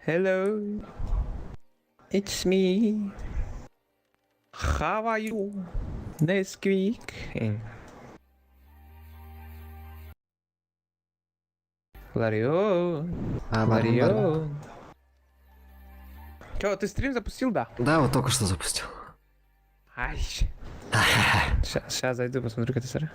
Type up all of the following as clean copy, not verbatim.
Hello, it's me. How are you? Nesquik. Ларион. Ларион. Чё, ты стрим запустил, да? Да, вот только что запустил. Ай. Сейчас зайду, посмотрю, как ты сара.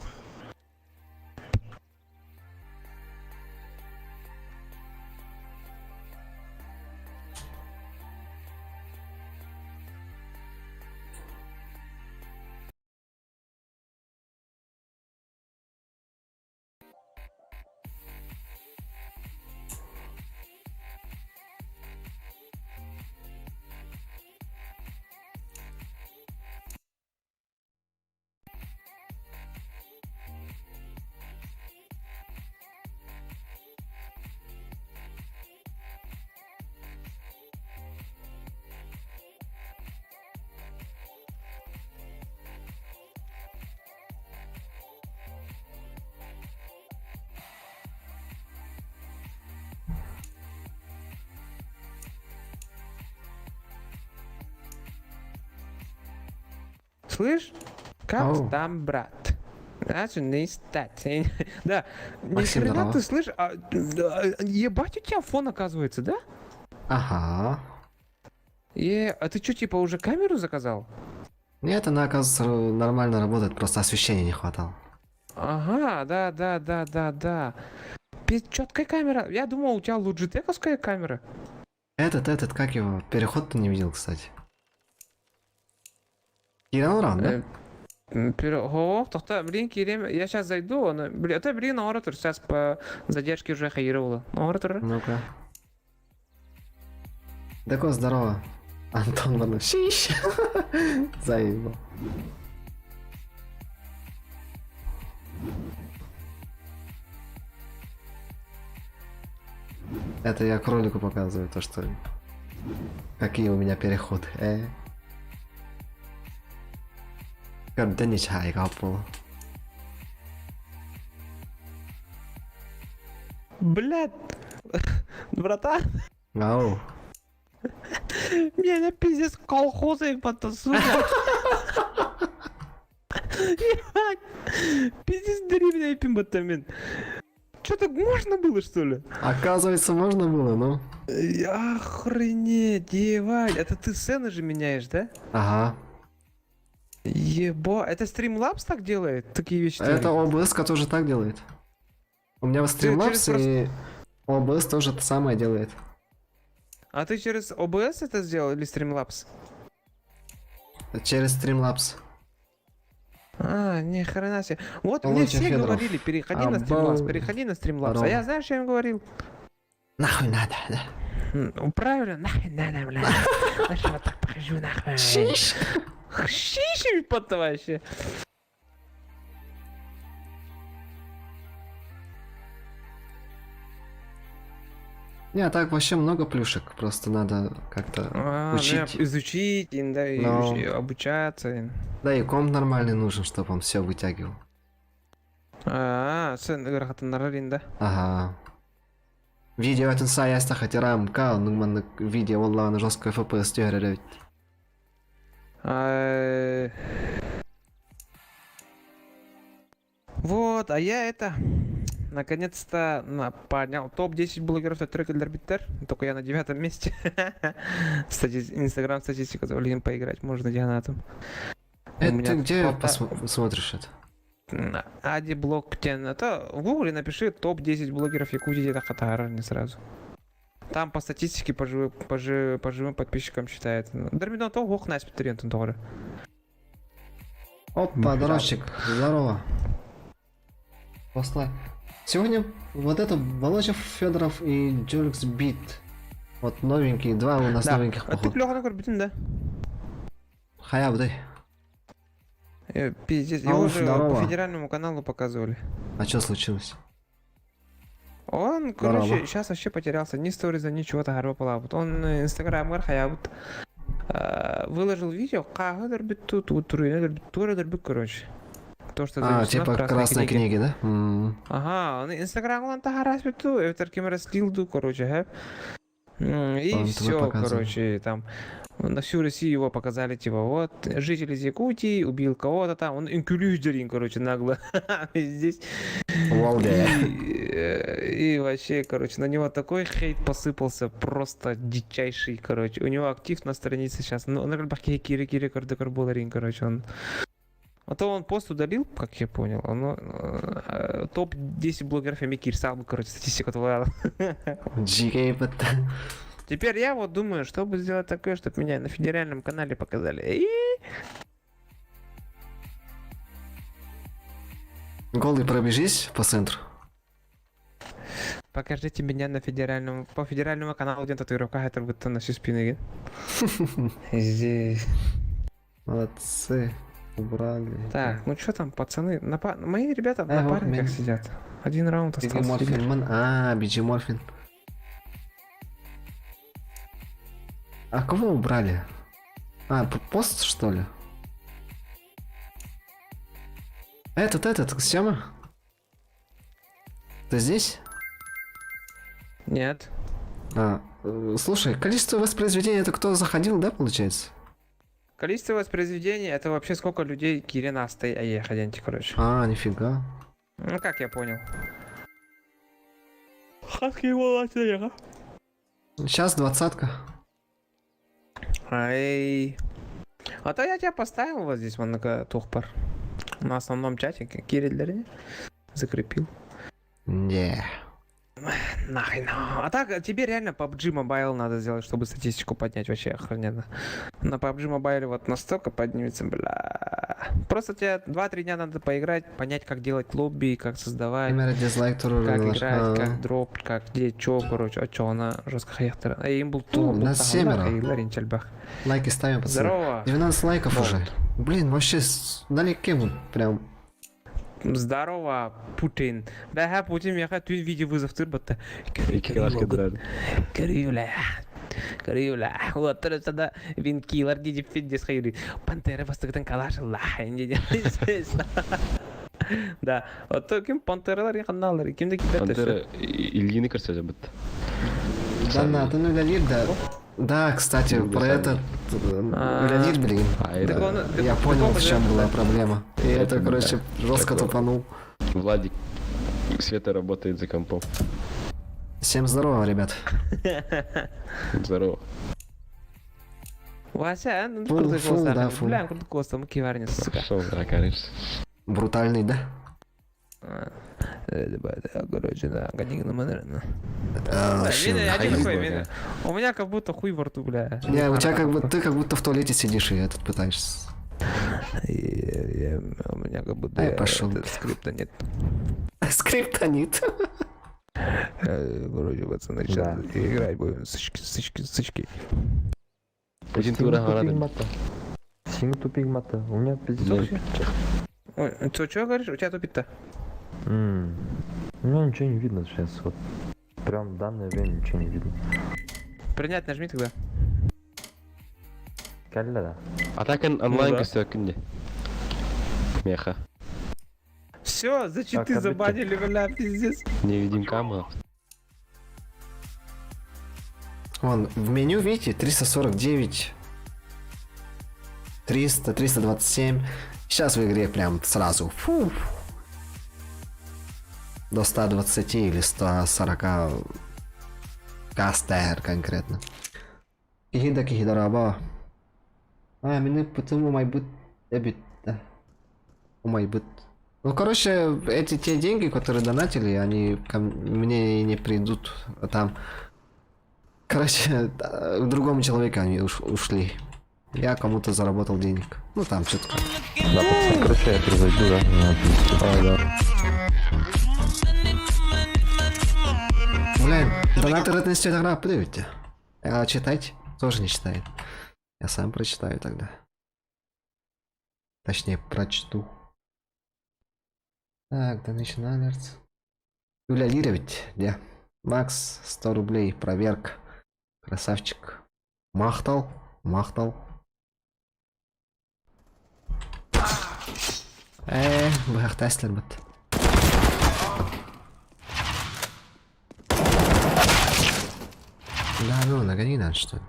Слышь, как Ау. там, брат? Значит, не стать. Да, ни Максим, хрена здорово. ты слышишь? Ебать, у тебя фон оказывается, да? Ага. А ты что, типа, уже камеру заказал? Нет, она, оказывается, нормально работает, просто освещения не хватало. Ага, да. Четкая камера. Я думал, у тебя луджитековская камера. Этот, как его? Переход ты не видел, кстати. Киран, да? Блин, Кирем, я сейчас зайду, блин, на оратор сейчас по задержке уже хаировала. На оратор. Ну-ка. Такое здорово. Антон Варнов. Шиш! Заебал. Это я кролику показываю, то что... Какие у меня переходы, Когда не чай капал. Блядь, братан, Ау. меня пиздец колхозы потасуют. Пиздец, дари меня пимбатамин. Что, так можно было, что ли? Оказывается, можно было, ну. Охренеть, ебать. Это ты сцены же меняешь, да? Ага. Еба, это Streamlabs так делает? Такие вещи Это делает? OBS тоже так делает. У меня в через Streamlabs и OBS тоже то самое делает. А ты через OBS это сделал или Streamlabs? Через Streamlabs. Ни хрена себе. Вот мне Володя все Федоров. говорили, переходи на Обал- Streamlabs, переходи на Streamlabs. Здорово. А я знаешь, что я им говорил? Нахуй надо, да? Правильно, нахуй надо, блядь. Знаешь, вот так покажу, нахуй. Шиш! Шиши потом вообще. Не, а так вообще много плюшек, просто надо как-то учить. Изучить, да, и Но- обучаться. Да и комп нормальный нужен, чтобы он все вытягивал. Sen рахатанарарин, да? Ага. Видео это саяста хатирам кал, нуман видео wallah на жесткой FPS тёререт. Вот, а я это наконец-то поднял топ-10 блогеров на трек для Биттер. Только я на 9 месте. Инстаграм статистика позволит им поиграть, можно дианатом. Это ты где смотришь это? Ади блог тен. Это в гугле напиши топ-10 блогеров Якутии, это Хатара, не сразу. Там по статистике по живым подписчикам считается. Дармино то гох на спитерентон тоже. Опа, дорожчик, здорово. Послай. Сегодня вот это Володя Федоров и Джуликс Бит. Вот новенькие, два у нас новеньких А ты походу. Леха Накорбитин, да? Хаяб, дай. Пиздец, Ау, его же здорово. по федеральному каналу показывали. А что случилось? Он, Здорово. короче, сейчас вообще потерялся. Ни сториза, ничего-то гарбапала. Вот он инстаграм хаябут. Выложил видео, короче. То, что А, занесено в типа красной книге. книги, да? Ага, он инстаграм он тахарас биту, эвтер кем раслил ду, короче, хэп. И Он тебе все, показывал. короче, там на всю Россию его показали, типа, вот, житель из Якутии убил кого-то там, он инкюлюзерин, короче, нагло здесь. Волга. И вообще, короче, на него такой хейт посыпался, просто дичайший, короче. У него актив на странице сейчас, ну, на Кирі Кири Кардекарбуларин, короче, он... А то он пост удалил, как я понял, топ-10 блогеров Микир сам, короче, статистику твоя. GK, but... Теперь я вот думаю, чтобы сделать такое, чтобы меня на федеральном канале показали. И Голый пробежись по центру. покажите меня на по федеральному каналу, где татуировка, это будет на всю спину. Здесь. Молодцы. Убрали. Так, ну что там, пацаны? Мои ребята вот на напарниках мен- сидят. Один раунд остался. теперь. Бигиморфин. А, Бигиморфин. А кого убрали? А, пост, что ли? Этот, Сема? Ты здесь? Нет. Слушай, количество воспроизведений, это кто заходил, да, получается? Количество воспроизведений, это вообще сколько людей Кирина стоит, ходянти, короче. А, нифига. Ну, как я понял. Хатки его Сейчас 20-ка. Ай. А то я тебя поставил вот здесь, вон на тухпар. На основном чате, Кириллер закрепил. Не. Нахрен. А так, тебе реально PUBG Mobile надо сделать, чтобы статистику поднять, вообще охрененно. На PUBG Mobile вот настолько поднимется, бля. Просто тебе 2-3 дня надо поиграть, понять, как делать лобби, как создавать, Камера дизлайк туру. как играть, как дроп, как где, чё, короче, а чё, она жестко хаяхтера. А им был тул, нас 7. Лайки ставим, пацаны. Здорово. 12 лайков Вот. уже. Блин, вообще налегке мы прям. Здорово, Путин. Да, Путин, я хочу видео вызов тырбатта. Кривля. Кривля. Вот, тогда винкилер, диди фиддис хайри. Пантера бастыктан калашылла. Да, вот то ким пантералар каналлар, кимде Пантера Ильины көрсөтө бит. Донаты нулялир, да. Да, кстати, Ну, про да, этот нулялир, блин. Я понял, в чем была проблема. И это, короче, жестко тупанул. Владик Света работает за компом. Всем здорово, ребят. Здорово. Вася, ну Фул, крутой фул, голос, да, фул. бля, крутой голос, там киварни, сука. Шо, да, конечно. Брутальный, да? Короче, да, годик на манерно. Вообще, У меня как будто хуй во рту, бля. Не, у тебя ты как будто в туалете сидишь и этот пытаешься. У меня как будто Ай, пошел. скрипта нет. Скриптонит. Короче, пацаны, сейчас играть будем. Сычки. Один тур аграды. Синг тупик мата. У меня 500. Ой, что говоришь? У тебя тупит-то? У меня ничего не видно сейчас. Вот. Прям в данное время ничего не видно. Принять нажми тогда. Калля, да. А так онлайн да. көстө күнде. Меха. Все, за читы Так, забанили, бля, пиздец. Невидимка. Вон, в меню, видите, 349, 300, 327. Сейчас в игре прям сразу. Фу. До 120 или 140 кастер конкретно. Кихидараба. Меня почему майбут эбит, да. Майбут. Ну, короче, те деньги, которые донатили, они ко мне не придут там. Короче, к другому человеку они ушли. Я кому-то заработал денег. Ну, там что-то. Да, пацан, короче, я перезайду, да? Да. Блин, донатор это не стоит игра, подивите. А читать тоже не читает. Я сам прочитаю тогда. Точнее, прочту. Так, Donation Alerts. Юля Лира ведь, где? Макс, 100 рублей, проверка. Красавчик. Махтал. Бах Теслер бит. Да, ну, нагони надо, что ли.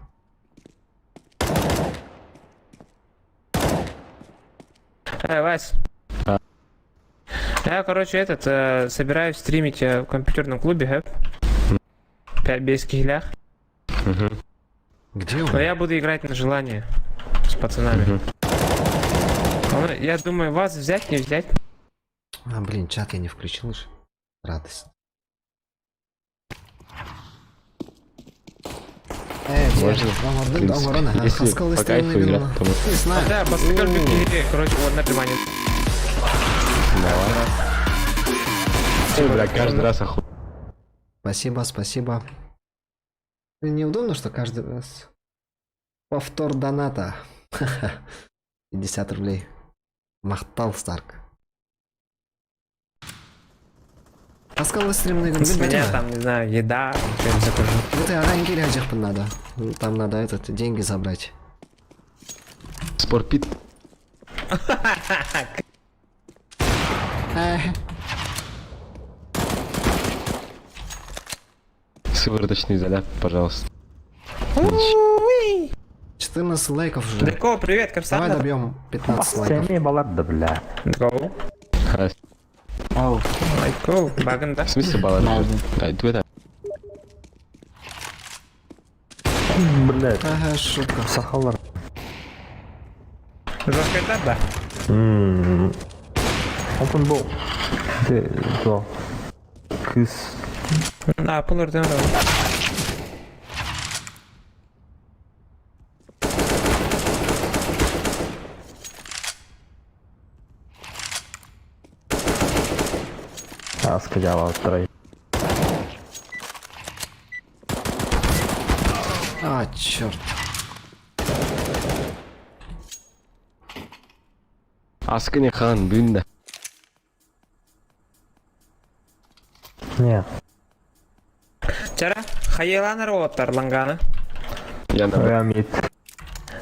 Вась. А. Я, короче, собираюсь стримить в компьютерном клубе, гэп. 5 бейских лях. Мгм. Где Но он? я буду играть на желание с пацанами. Мгм. Я думаю, вас взять, не взять. А, блин, чат я не включил же. Радость. Можно, в принципе, если по кайфу играть, то мы- Не знаю. Да, паскаль бюки, короче, вот на внимание. Давай. Ты, бля, каждый раз Спасибо, спасибо. Неудобно, что каждый раз повтор доната. 50 рублей. Махтал Старк. Паскал стримный игры. С меня там, не знаю, еда, что-нибудь закажу. Вот и оранги ряжих надо. Там надо деньги забрать. спорпит. Сывороточный заряд, пожалуйста. 14 лайков уже. Далеко, привет, Давай Капсан. добьем 15 лайков. Семи баллад, да бля. Далеко. А, Лайко, баган, да? в смысле баллады? Да, ты это. Блять. Ага, шутка. Сахалар. Жесткая да, да. Open ball. Де, то. Кыз. Пулар да. Сказала второй. А, черт. Аскыне хан, бюнда. Не. Чара, хаеланар оттар лангана. Я на Рамит.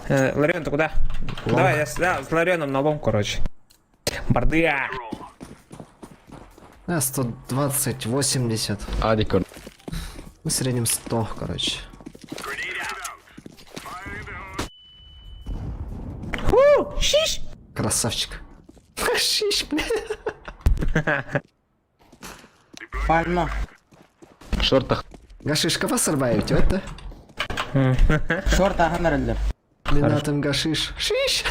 Ларион, ты куда? Давай, я с Ларионом на лом, короче. Бардыя. 120, 80. Адикор. В среднем 100, короче. Шиш! Красавчик. Шиш, бля. Фально. В шортах. Гашиш kafa сарбаевите, это? Шорта гамерлер. Минатым гашиш. Шиш.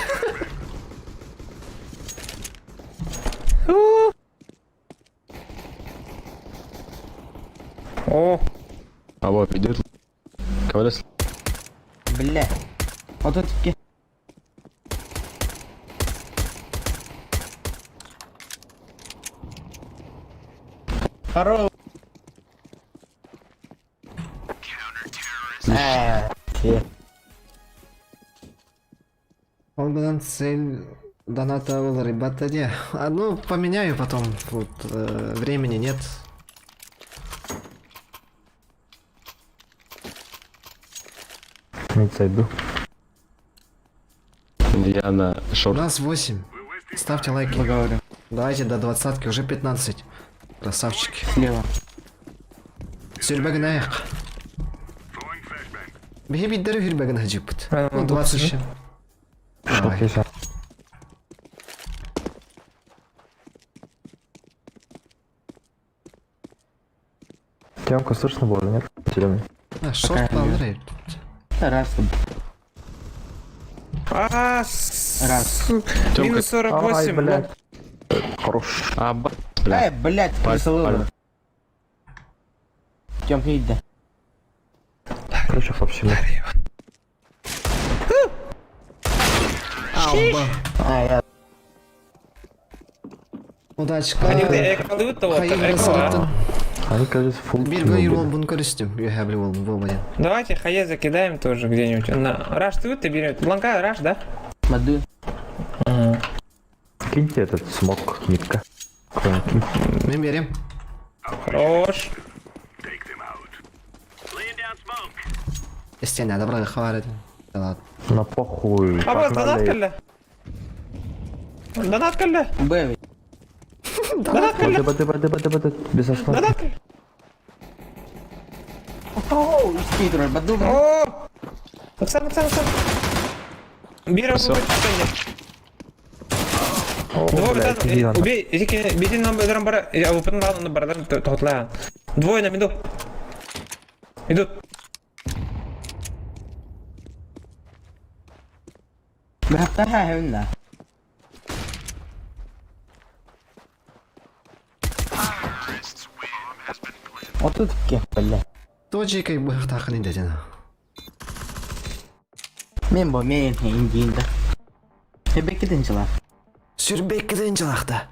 О, А вот идет. Кого-то Бля. Вот тут таки. Хорош. Он цель доната был, ребята, не. А ну, поменяю потом. Вот, времени нет. Не зайду. Я на У шорт. нас 8. Ставьте лайки. Поговорю. Давайте до 20-ки, уже 15. Красавчики. Слева. Сюрбегін аяқ. Беге бейттері хүрбегін хажып бұд. А, Ну, ну, 20 вот, ще. Давай. Окей, Темка слышно было, нет? Зеленый. А, шорт Андрей. Раз. Раз. Тёмка. Минус 48. блядь. Хорош. А, бля. Блять, Паль- присылаю. Тём, иди. Короче, вообще нет. Ауба. Я. Удачка. Они экалют то. Hayırlı sırıttın. Они, кажется, фул. Bir gün yıl bunu karıştım. Yühebli oldum bu bayan. Давайте хае закидаем тоже где-нибудь. Раш, ты берешь. Бланка, Раш, да? Маду. Киньте этот смог, нитка. Какой-нибудь. Ben vereyim. Хорош. İsteyen de bırak havaret. Tamam. На похуй. А вот донат Погнали. калля. Донат калля. Б. Донат калля. Бады. Без основы. Донат калля. Оу, скидер, бадум. О! Оксан. Бира Всё. Двое блядь, там, иди, ладно. убей, беди номером бара, я выпадал на бардан, тотла. Двое на миду. Идут. Бахтаха хевна. Отут кеп, бля. Тоже как бы так не дадено. Мен бо мен индинда. Тебекиден жила. Сүрбеккеден жалақта.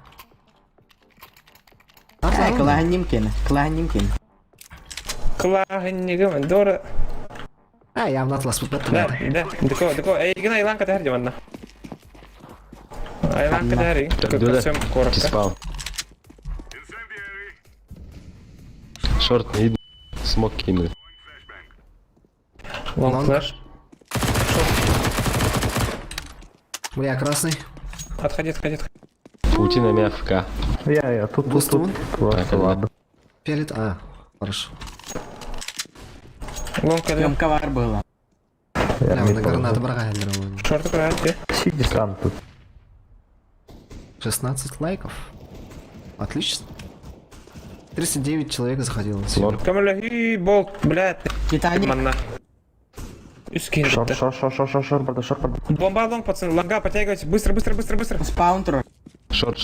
Клахан нимкен. Клахыннигім, дора. Я в натлас Да, бұтбәттім. Деко, егін айланка тәрді манна. Айланка тәрді, Дуда, көксем коракка. спал. Шорт не видно. Смог кинули. Лонг флэш. Бля, красный. Отходи. Паутина мягка. Я тут. Бустун? Просто Так, ладно. Перед... хорошо. Лонг Прям кәдім. ковар было. Я Бля, не на гранату брага дрова. Шорты көрәді. Сиди сам тут. 16 лайков. Отлично. 39 человек заходило. Лорд. Камилі, болт, блядь. Титаник. Манна. Үскин Шор, бітті. барда. Бомба лонг, пацаны, лонга подтягивайте. Быстро. Спаунтер. Шорт.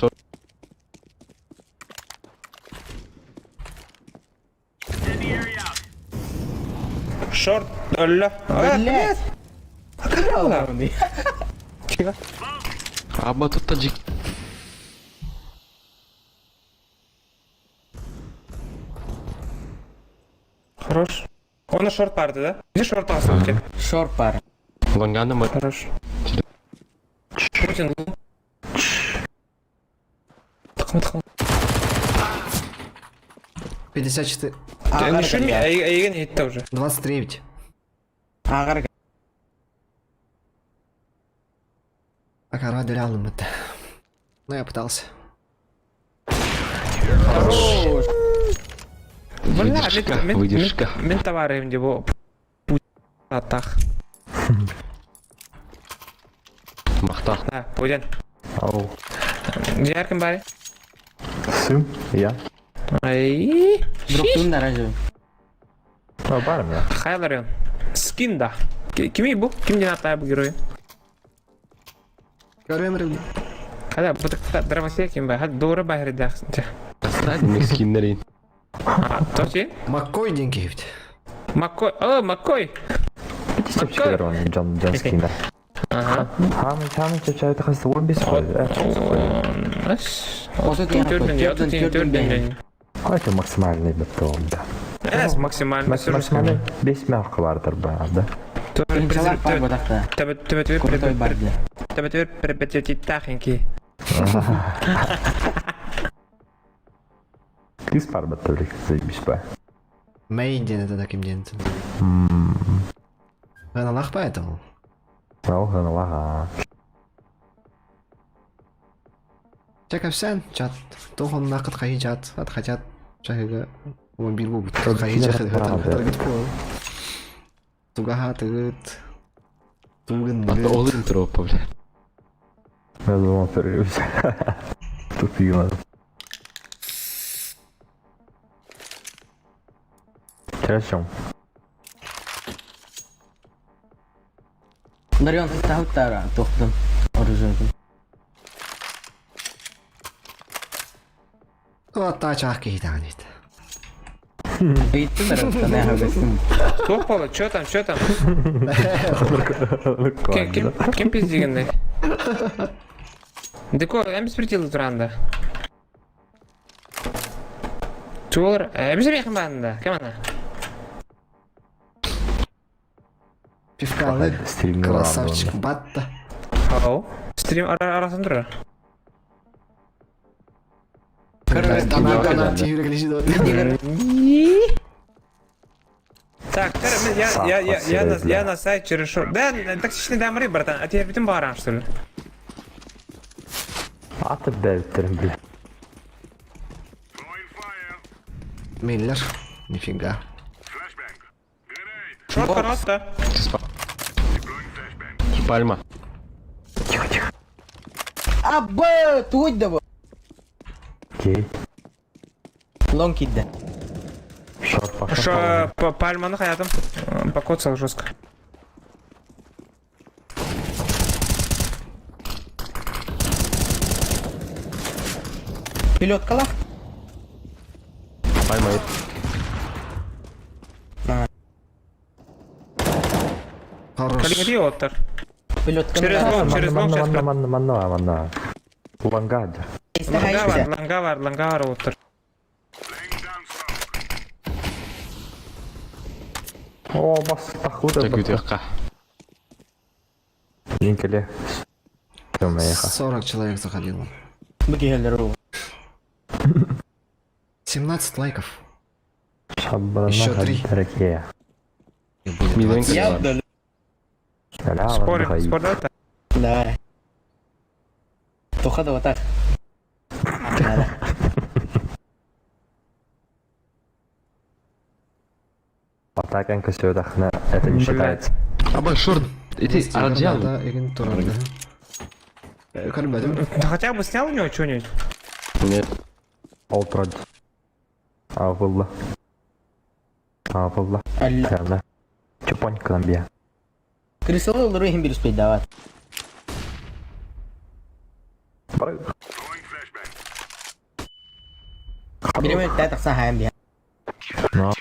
Шорт, алло. Блядь. Ладно. Тихо. Аба тут таджик. Хорош. Он на шорт парты, да? Где шорт пасовки? Шорпар. Лонгана мы. Хорош. Путин. Тахмат. 54. Не шуми, а еген хитті уже. 29. Агар. Акара реально это. Ну, я пытался. Хорош. Выдержка. Мен товары им дебо. Атах. Махтах. Да, Путин. Ау. Где ярким бари? Сым. Я. Ай. Дроптун оранжевый. Барым я. Хайларион. Скинда. Кими бу? Ким ден атай бу герой? Göremiyorum. Хада, бутыкта драмасия ким бай? Хада doğru bahri дәхсін. Оставим их скиннерин. Точи? Маккой деньги есть. Маккой. О, Маккой. Битістеп шығар оны, Джон Скиннер. Ага. Ханы чачайды қасы 15 қой. Отут я Төрден. Қайты максимальный бітті ол, да. Әс максимально. Максимальный 5 мәрқы бардыр ба, да. Инжалар пар бодақта. Крутой барди. Тебе припетити тахеньки. Кис бар бітті білік, заебіш ба. Мейден это таким денцем. Она лах поэтому. Ау, ғана лаға. Чекапсен, чат. Тоғын нақыт қайы чат. Хотят. Чайға. Он бил бұл. Қайы чат. Таргет пол. Тугаға тығыт. Туғын Это all intro, бля. Я думал, переюсь. Тупила. Хорошо. Дарион тахуттара тоқтым. Оружием. Вот та чахки хитанит. Бейттім дарион, не хавдесім. Тоқ болы, чё там? Кем пиздегендай? Деко, әміз притилы тұранда. Чуылыр, әміз рейхін бағында, кем ана? Пивкалы. Стримный Красавчик. Батта. Ау. Стрим арасын тұрыр. Донат тигрі Так, я на сайт через шорт. Да, токсичный дамры, братан, а теперь бітім баран, что ли? Атып бәлтірім біл. Миллер. Нифига. Шорт коротко. Пальма. Абба! Тут да. Окей. Лонг кидді. Шорт пошел. Що, пальманы хаятым. Покоцал жестко. Пілот кала? Пальма. Хорош. Калингри оттар. Пілот Через кала. лонг, через лонг сейчас. Манна. Лангад. Лангавар оттар. О, бас тахуда. Так витяжка. Линкеле. Все, наехал. 40 человек заходило. Бики гелеру. 17 лайков. Шабана Еще 3. Ракея. И будет Миленький. 20. Я вдоль. Спорим, спор давай. Давай. Туха да вот так. Надо. Атаканка сюда, это не Блядь. считается. Абай, шорт. Иди, Есть Арджан. Игорь, да, Игорь Туран, да. Карбадин. Да хотя бы снял у него что-нибудь. Нет. Олтрод. Авылла. Алла. Явно. Чупонь Колумбия. Крисалы улыры хим бирус пейт дават. Биремет тай такса хайм бия. Но.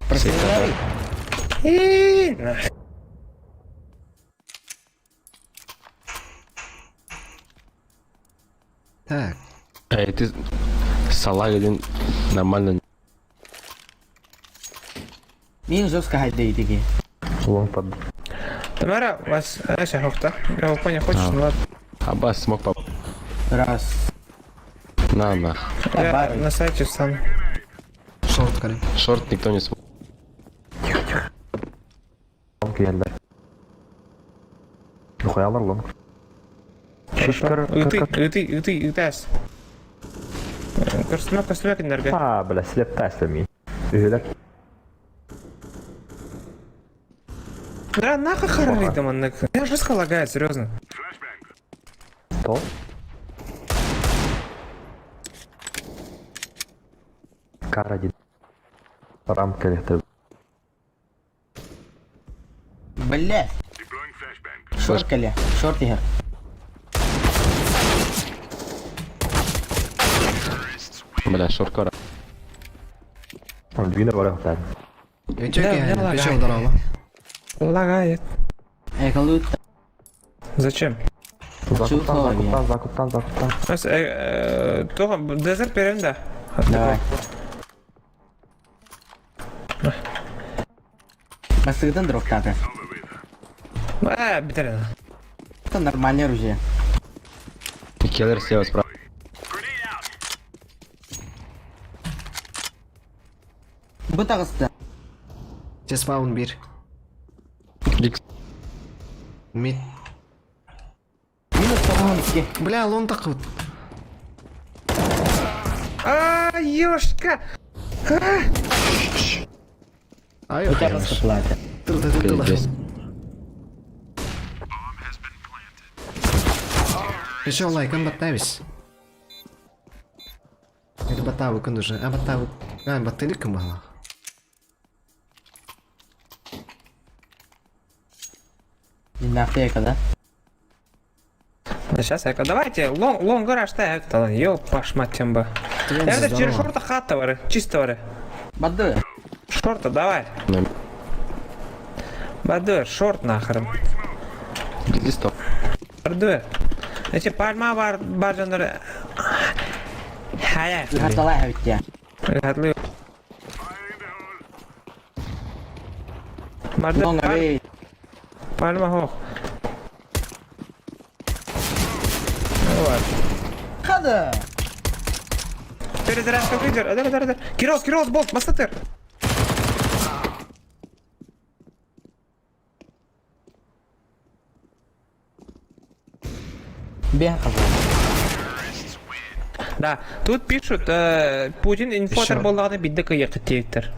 Просили. Так. Эй, ты салаг один нормально. Мин жестко хайт дейт иги. Лонг под. Тамара, вас Ася Хохта. Я его понял, хочешь, ну ладно. Аббас смог по... Раз. На. Я Добавить. на сайте сам. Шорт, Карим. Шорт никто не смог. Лонг geldi. Koyalım long. Ытас. Костюмек энерго. Ha, бля, слеп тестами. Ühülek. Да нахуй харай там он. Я жестко лагает, серьезно. Что? Каради. Рамка летает. Бля. Шорт кали. Шорт игр. Бля, шорт кора. Он двинер валя хватает. Я Да, чеки, мне лагает. печал дорого. Лагает. Экалут. Зачем? Закуптан. Тоға дезер берем да. Давай. Басыгдан дроп тапы. Бітер. Это нормальное оружие. И киллер слева справа. Бутағысты. Те спаун бир. Ликс. Мид. Минус по-моему. Бля, лон так вот. Ёшка! Ай, Бутағысты платы. Пиздец. Печал лайкан баттавис. Это баттавы кын уже. Баттавы. Баттели кым бала. Динамика, да? Сейчас я давайте лонгар аштай талан. Ёпаш матемба. Я через шорта хатта вары, чисто вары. Бады. Шорта давай. Бады, шорт нахрен. Листов. Бады. Эти пальма бар жандар. Хая. Хаталай хавитя. Хатлы. Бады. Лонга вей. Пальма хох. Вот. Хада. Перезарядка лидер. Да. Кирос, болт, мастатер. Бега хаза. Да, тут пишут, Путин инфотер болғаны бидді күйеқі тейттер.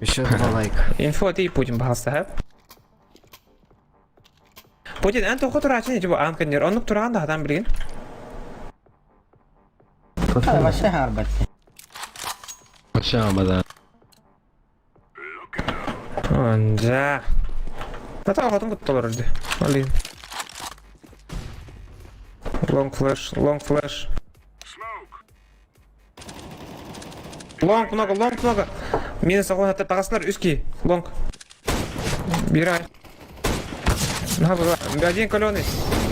Еще 2 лайка. Инфо ты Путин, пожалуйста, га? Путин, анты ухо турачын, типа, анканер, онук туранда, адам билген. هذا вообще harbat. Вообще, да. Анжа. Ната хотон кутталар жди. Алин. Long flash, long flash. Long много. Минус огонь от тагасынар үски. Long. Бирай. Один каленый.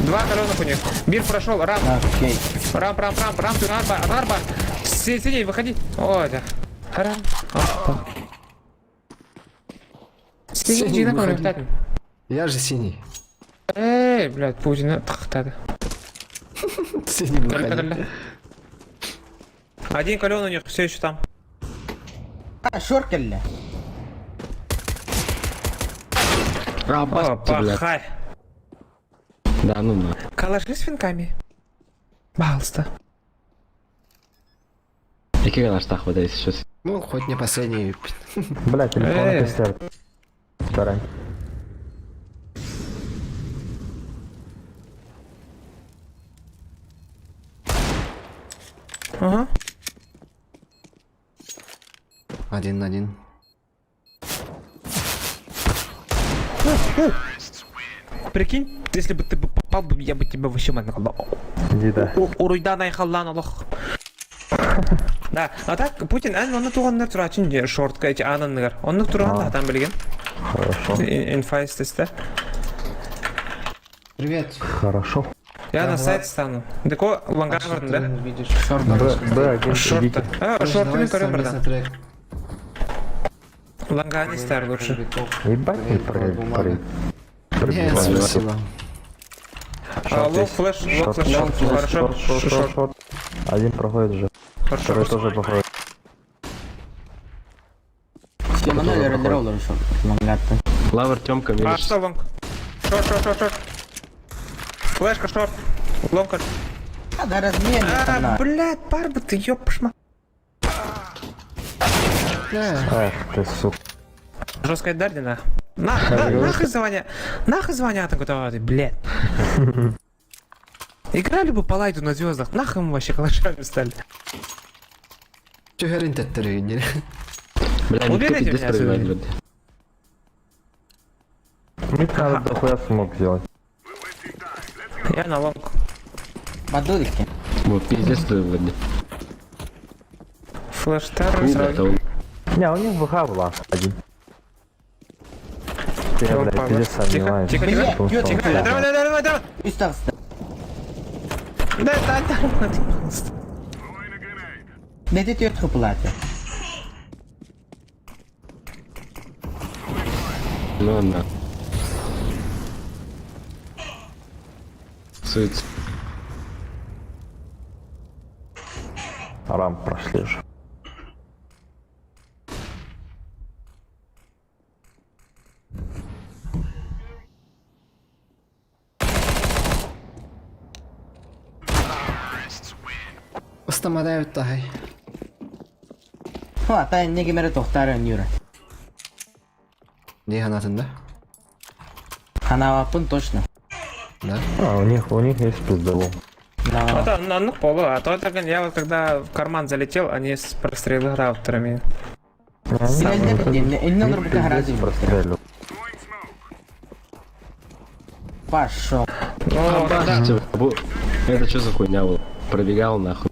2 каленых у них. Бир прошел, рам. Окей. Рам, арба. Сидеть, выходи. О, да. Рам. Опа. Сиди на выходи. камеру, Я же синий. Эй, блядь, Путин, тахтады. Синий выходи. Один кален у них все еще там. شوركل. Опа, хай. Да, ну на. Калаши с венками. Пожалуйста. Який наш так хватает сейчас? Ну, хоть не последний. Бля, телефон Эй. писал. Второй. Ага. 1 на 1. Прикинь, если бы ты бы попал, я бы тебя вообще наколдовал. Иди да. Уруйда найхаллан алох. Да, а так Путин, он туганнар турачын шортка эти ананнар. Он турганда там билген. Хорошо. Инфа да? Привет. Хорошо. Я на сайт стану. Деко лангавр, да? Видишь? Б, агент, Шорта. идите. Шортами корем, совместный брат. трек. Ланга не стар лучше. Ебать, не прыгай. Нет, спасибо. Лоу флэш, шорт. Хорошо. Шорт. Один проходит уже. Второй Хорошо. тоже проходит. Все манали рендероллер еще. Мангатта. Лавр, Тёмка, А видишь? что лонг? Шорт. Флешка, шорт. Лонг. هذا размер. Блядь, парба ты, ёпшма. Эх, ты сука. Жесткая дардина. Нахуй звонят, готовы, блядь. Играли бы по лайту на звездах, нахуй мы вообще калашами стали. Че херин теттери? Бля, никто Уберите пиздец меня проиграть отсюда. будет. Мне надо дохуя смог сделать. Я на лонг. Подулики. Вот, пиздец проиграть. Флэш террор Хуй, сразу. это Не, у них ВХ была один. Ты, Всё, блядь, Павел. пиздец сомневаюсь. Тихо. Давай. Устав. Да. Дайте тетку платье. Ну, на. Суиц. Рам прошли же. Устамадают тагай. Ха, та неге мере тохтарын юра. Не ганатын, да? Ханавапын точно. Да? А, у них есть пиздолом. Да. Это на полу, а то так я вот когда в карман залетел, они с прострелы раутерами. Не надо рубка грозить. Прострелю. Пошел. Ну, да. Это что за хуйня был? Пробегал нахуй.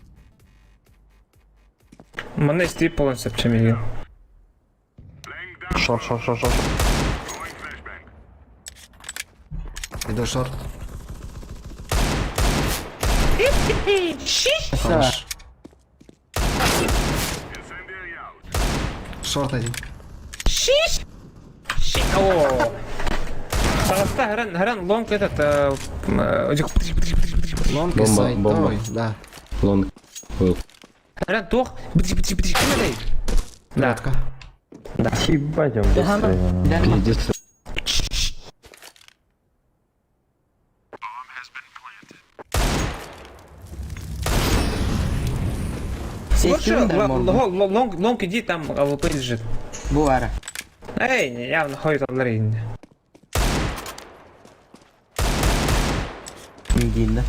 Мене стріп повністю обчемілі. Шорт. Иду шорт. Все. Шорт один. О! Пожалуйста, Грен, лонг этот... Лонг Бомба, и сайт. бомба. Ой, да. Лонг был. Грен, тох. Да. Кратко. Ебать, он Ага, быстрый. да. Пиздец. Все Лучше стороны можно. лонг иди, там АВП лежит. Буара. Ей, явно ходит Алдарин. Индин, да?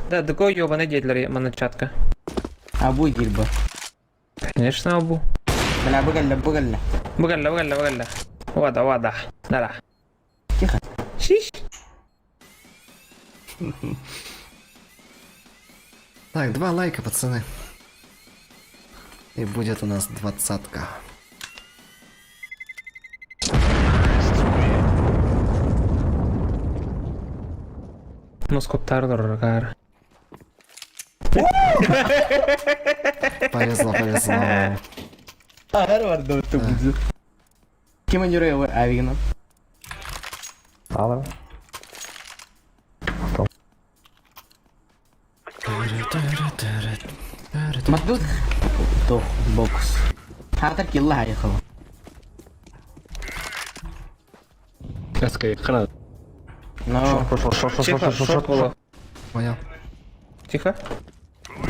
Да, такой ёбаный детлер, маночатка. Абу Дирба. Конечно, Абу. Бля, богальда. Бугальда. Вада. Да. Тихо. Шиш. Так, 2 лайка, пацаны. И будет у нас 20-ка. Москоттардыр, кар. Повезло. Ağır var da otobüsü. Kime göre var avigno? Алло. Макдуд? То, бокс. Хатар килла хай хава. Но, Тихо, шорт было. Понял. Тихо.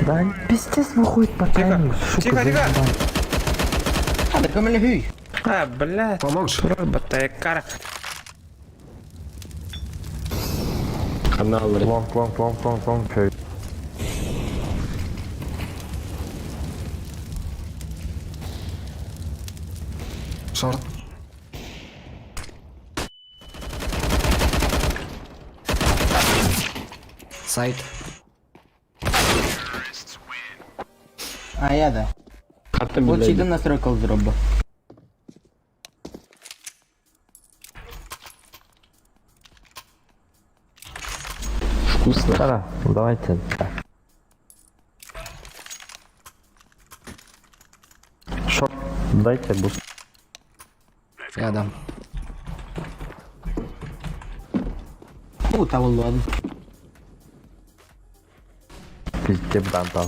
Да, пиздец выходит по таймингу. Тихо. хатар камеле хүй. А, блядь. Помог же. Робота, кара. Лонг, чё? Шорт. Сайт. А я да. Вот чидом настройкал дроба. Да, давайте. Да. Шорт, дайте буст. Я дам. Puta والله. Пиздец, там.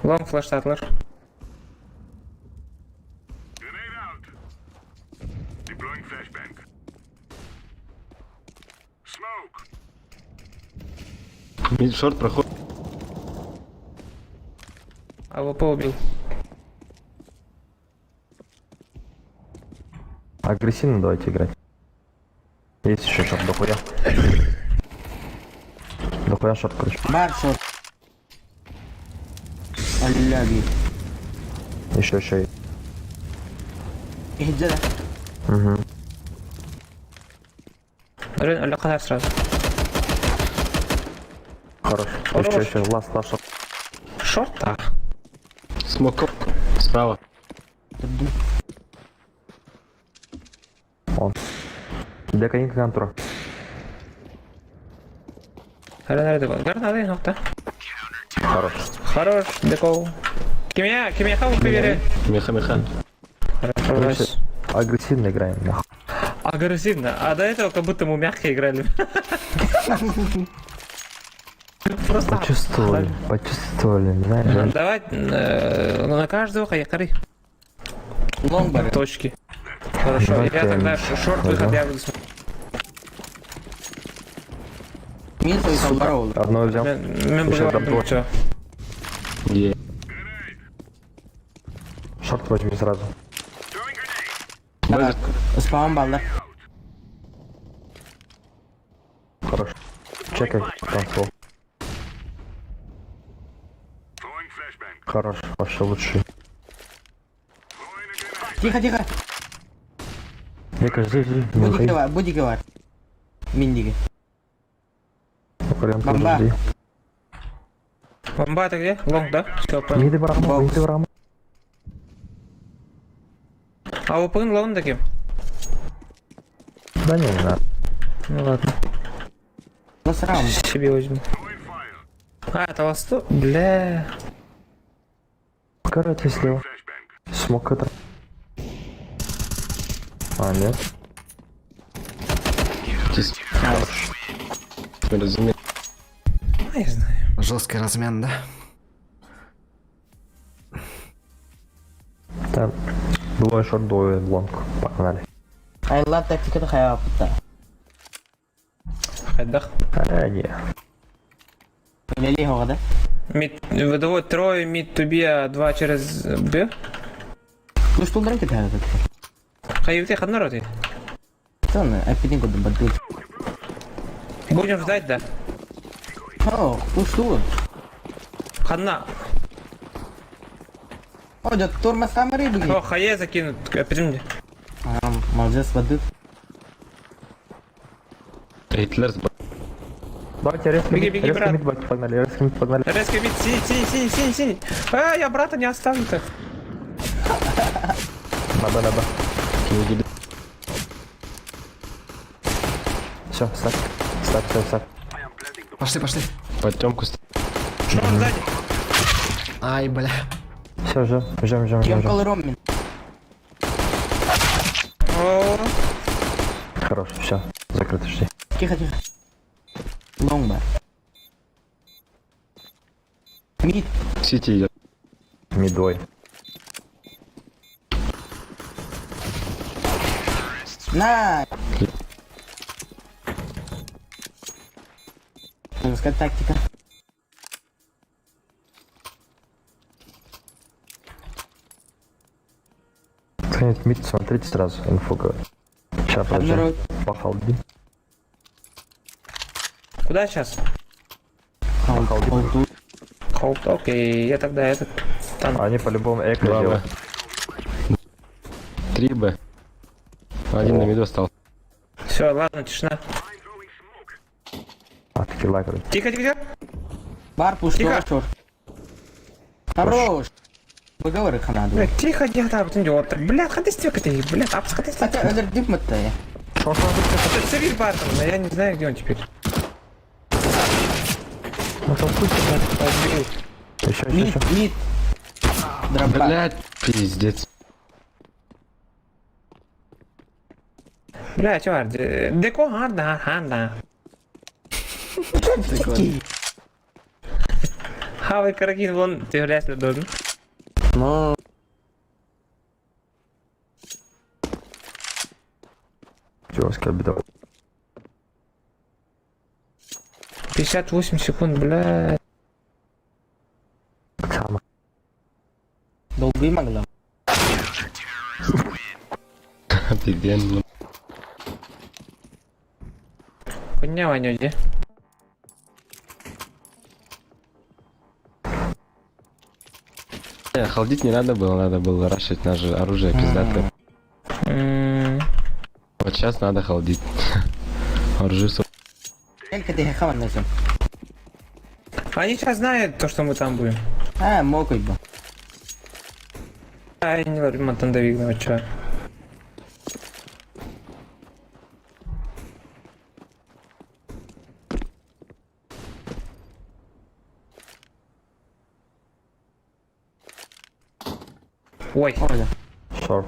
Лонг флеш татлер. Deploying flashbang. Smoke. Шорт проходит. АВП убил. Агрессивно давайте играть. Есть еще шорт, дохуя. Дохуя шорт, короче. Баршот. Алляби. Еще есть. Иди. Угу. Ля кадар сразу. Хорош. Еще. Ласт шорт. Шорта. Смок. Справа. Он. Деканинг контура. Гарнадай нокта. Хорош. Хорош, декол. Кимия хау привери. Меха. Хорошо. Агрессивно играем, нахуй. Агрессивно. А до этого как будто мы мягко играли. Просто. Почувствовали, знаешь. Давай на каждого хаякары. Лонгбар. Точки. Хорошо, Давайте, я тогда шорт выход я буду смотреть. Мисс и Салбароу. Одного взял. Еще там тоже. Все. Е. Шорт возьми сразу. Так, спам балда. Хорош. Чекай консол. Throwing flashbang. Хорош, вообще лучший. Тихо. Мне кажется, здесь Будь кивар. Миндиги. вариант Бомба. подожди. Бомба ты где? Лонг, да? Все, понял. Миды врама. А опен лонг таким? Да не надо. Ну ладно. Насрам. Себе возьму. А, это ласту? Бля. Короче, слева. Смог это. А, нет. Разумеется. Не знаю. Жесткий размен, да? Там. Двое шорт, двое лонг. Погнали. Айла тактиката хая пута. Хайдах. Не. Лили хога да? Мид, выдавать трое, мид туби, а 2 через Б. Пулдан kita hada. Хайвите, ходно роты. Тон, опять год бадут. Будем ждать, да? О, пушу. Ходна. О, да турма самари О, беги. хае закинут. Подожди. Молодец, бадут. Гитлер. Давайте резко Беги, мид, беги, резко брат. мид, бать, погнали, резко мид, погнали. Резко бить, синий. А, я брата не оставлю-то. На Б. Все, ставь. Пошли. Потемку. Что он сзади? Ай, бля. Все, ждем. Кем колором? О, Хорош, все, закрыто, жди. Тихо. Лонг бар. Мид. Сити идет. Мидой. На. Можно сказать, тактика. Сохранить мид, смотрите сразу, инфу говорю. Сейчас, Формирует. Похалди. куда сейчас? Холду. Хоп, окей, я тогда этот... Там. Они по-любому эко 2 делают. Б. 3 Б. Один на виду остался. Все, ладно, тишина. А, таки лайкают. Тихо. Бар пуш, Тихо. чёрт. Хорош. Выговоры ханады. Блядь, тихо, я там идиот. Блядь, ходи стек ты, блядь, ходи стек. Хотя, это дипмата я. Савиль Бартон, но я не знаю, где он теперь. Ну там пусть, Еще. Мид. Дробак. Блять, пиздец. Блядь, чувак, деко ханда. Хавай карагин, вон, ты вряд ли должен. Ну, Жестко обидал. 58 секунд, блядь. Пацаны. долго и могла. Офигенно. Хуйня вонёт, где? Халдить не надо было рашить наше оружие пиздатое. Вот сейчас надо халдить. Оружие Только ты хаван носим. Они сейчас знают то, что мы там будем. Мокой бы. А, я не ремонт тандовигного, чё. Ой, Оля. Шорт.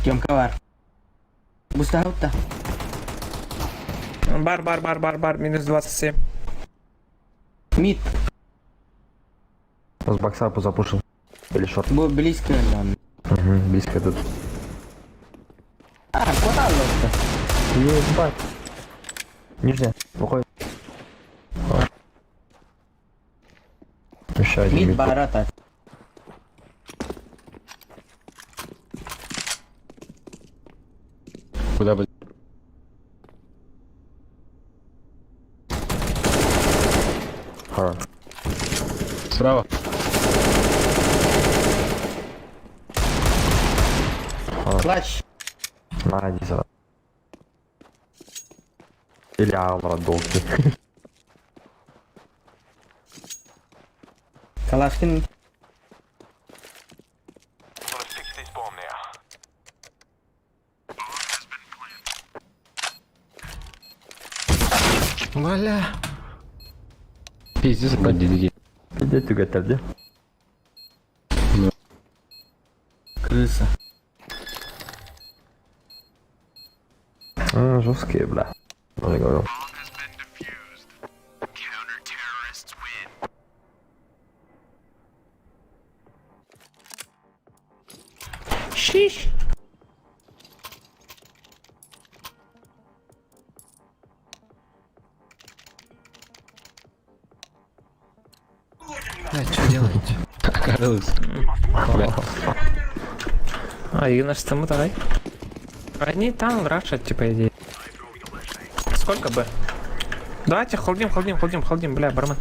Кем ковар. Бустаутта. бар, минус 27. Мид. С бокса запушил. Или шорт. Близко, да. Угу, близко тут. Куда лодка? Ебать. Нижняя. Выходит. Еще один Мид мид. барата. Куда бы? Хорош. Справа. Клатч. На, иди сюда. Или аура долгий. Калашкин. Бля. Пиздец, бандит. Иди ты готовь, Крыса. Жесткие, бля. Ну, я говорю. Шиш. Блядь, что делать? Карлос. А, и наш саму давай. Они там рашат, типа, идеи. Сколько бы? Давайте холдим, бля, бармен.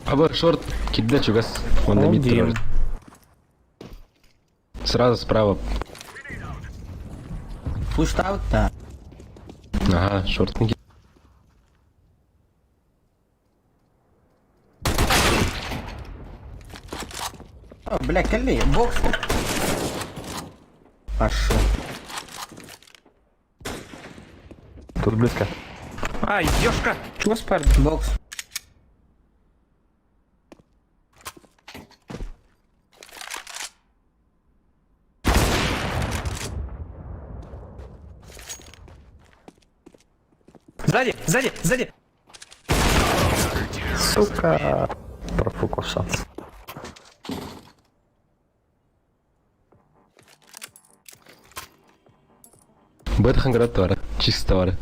Або шорт, кидать чугас. Он на мид Холдим. троллит. Сразу справа. Пусть аут-то. Ага, шорт не ки- О, бля, колли, бокс. Пошел. Тут близко. А, ёшка! Чего спарит? Бокс. Сзади! Сука. Профукал шанс. Бета хангратора. Чистого.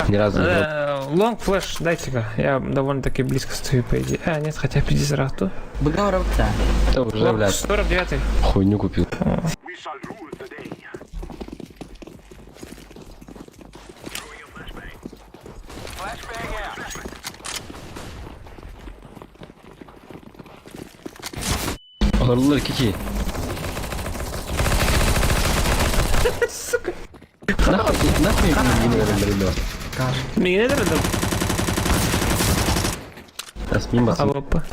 Ни разу не играл. Лонг флэш, дайте-ка. Я довольно-таки близко стою, по идее. А, нет, хотя 50 раз-то. Быгоров-то. Да уже, блядь, 49-й. хуйню купил. Oralar kiki. Сука. Нахуй мне не Меня не надо. А с мимо Алопа.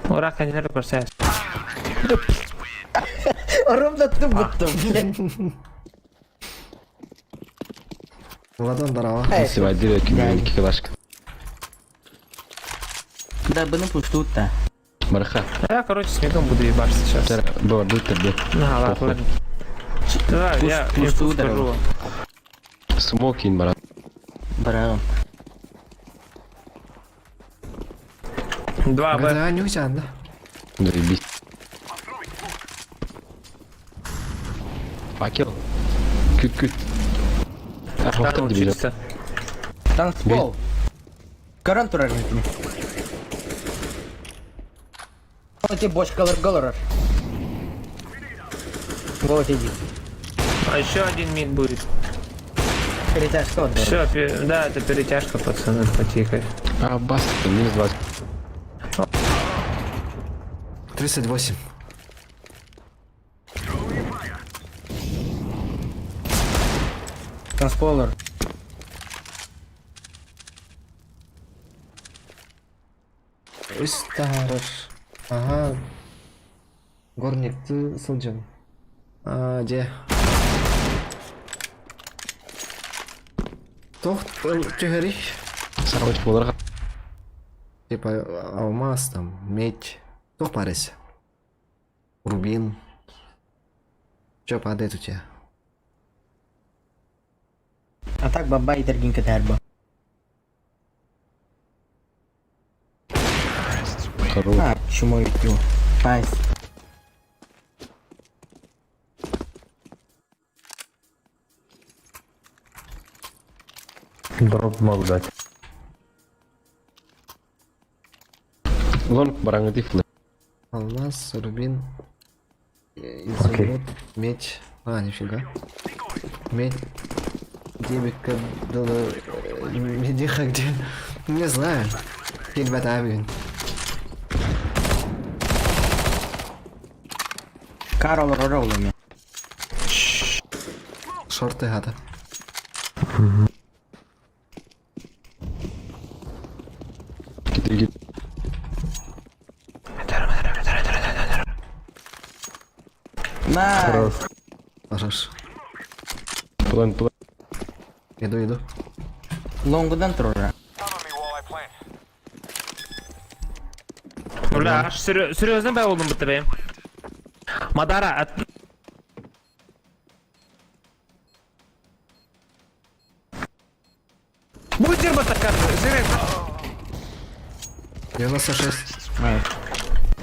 Урака не надо бросать. Ровно тубу-то, блядь. Ладно, здорово. Сивай дырки, блин, кикалашка. Да, бы на пусту-то. Марха. Я, короче, с мидом буду ебашиться сейчас. Бывает, будет тебе. Ладно. Да, я пусть инфу ударил. скажу. Смокин, брат. Браво. 2 Б. Да, не утят, да? Заебись. Факел. Кют-кют. А, Там вахтам тебе бежит. учится. Танцпол. Каранту разница. Вот тебе бочка голораш. Вот иди. А еще один мид будет. Перетяжка. Все, да, это перетяжка, пацаны, потихо. А, бас, минус 20. 38. Трансполер. Старыш. Ага. Горник, ты судим. А, где? Тох, тюгери. Сарвач буларга. Типа алмаз там, медь. Тох парись. Рубин. Чё падает у тебя? А так баба и торгинка терба. Хорош. А, чему его? Найс. Дроп могу дать. Лонг баранга тифлы. Алмаз, рубин. Окей. Изумруд, медь. А, нифига. Медь. Дебика, медиха где? Не знаю. Ребята, блин. Карл роллами. Шорты гада. Китрики. Найс. Хорош. Хорош. План. Иду. Лонгудан трора. Бля, аж серьезно бе oldum bu tabi. Madara at... Будь рыба-то как-то, жирай. 96.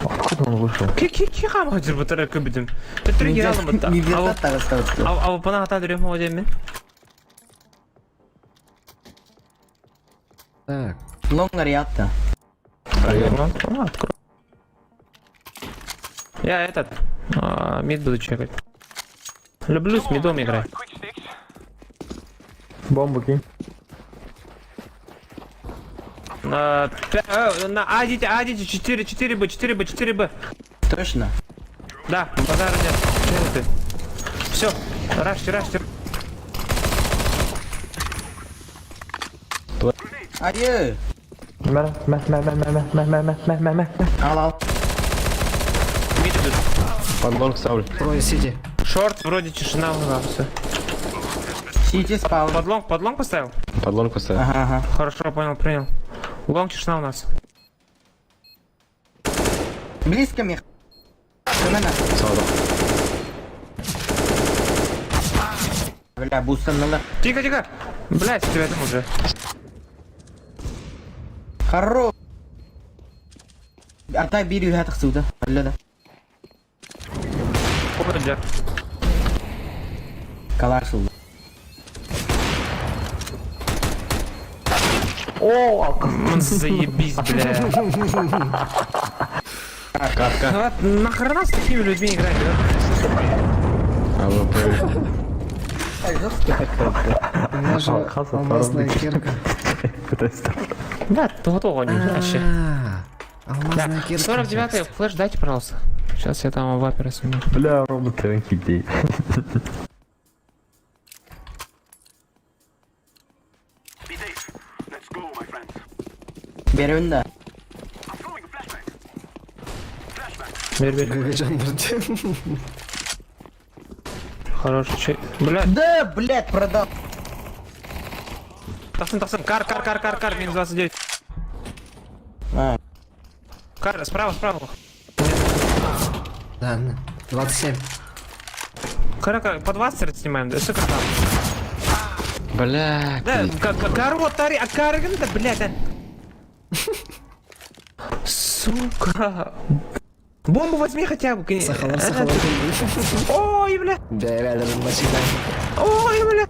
Откуда он вышел? Ки хам хадыр bu tara köbüdüm. Tötürü geri aldım bu ta. Мидерта так остался. Av bana hata duruyorum o demin. Так. Лонг ариатта. Я этот, мид буду чекать. Люблю с мидом играть. Бомбу кинь. На адите, 4Б, 4Б, 4Б. Точно? Да, базара нет. Чего ты? Все, рашьте. Ае! Мэ. Ал. Мид идут. Под лонг ставлю. Трое сиди. Шорт, вроде тишина была, все. Сити спал. Под лонг поставил? Под лонг поставил. Ага. Хорошо, понял, принял. Лонг тишина у нас. Близко мне. Кемена. Саура. Бля, бустанула. Тихо. Блять, тебя там уже. Хорош. Артай бери хатах сюда. Алло. Уходи. Калашул. Заебись, бля. Катка. Нахрена с такими людьми играть, да? АВП. Жесткий подход. У меня же Хаса алмазная пару кирка. Да, ты готова не вообще. Алмазная кирка. 49-й флеш дайте, пожалуйста. Сейчас я там вапера сумею. Бля, робот идей. Бери да. Бери. Гагачан, брат. Хороший чей. Бля, Да, блядь, продал. Тахсан, кар, минус 29. А, Кар, справа. Да, 27. Кар, по 20 снимаем, да, все как там. Бля. Да, корот, а карган-то, блядь, да. Сука. Бомбу возьми хотя бы. Сахалов. Ой, бля. Да, реально, начинай. Ой, бля.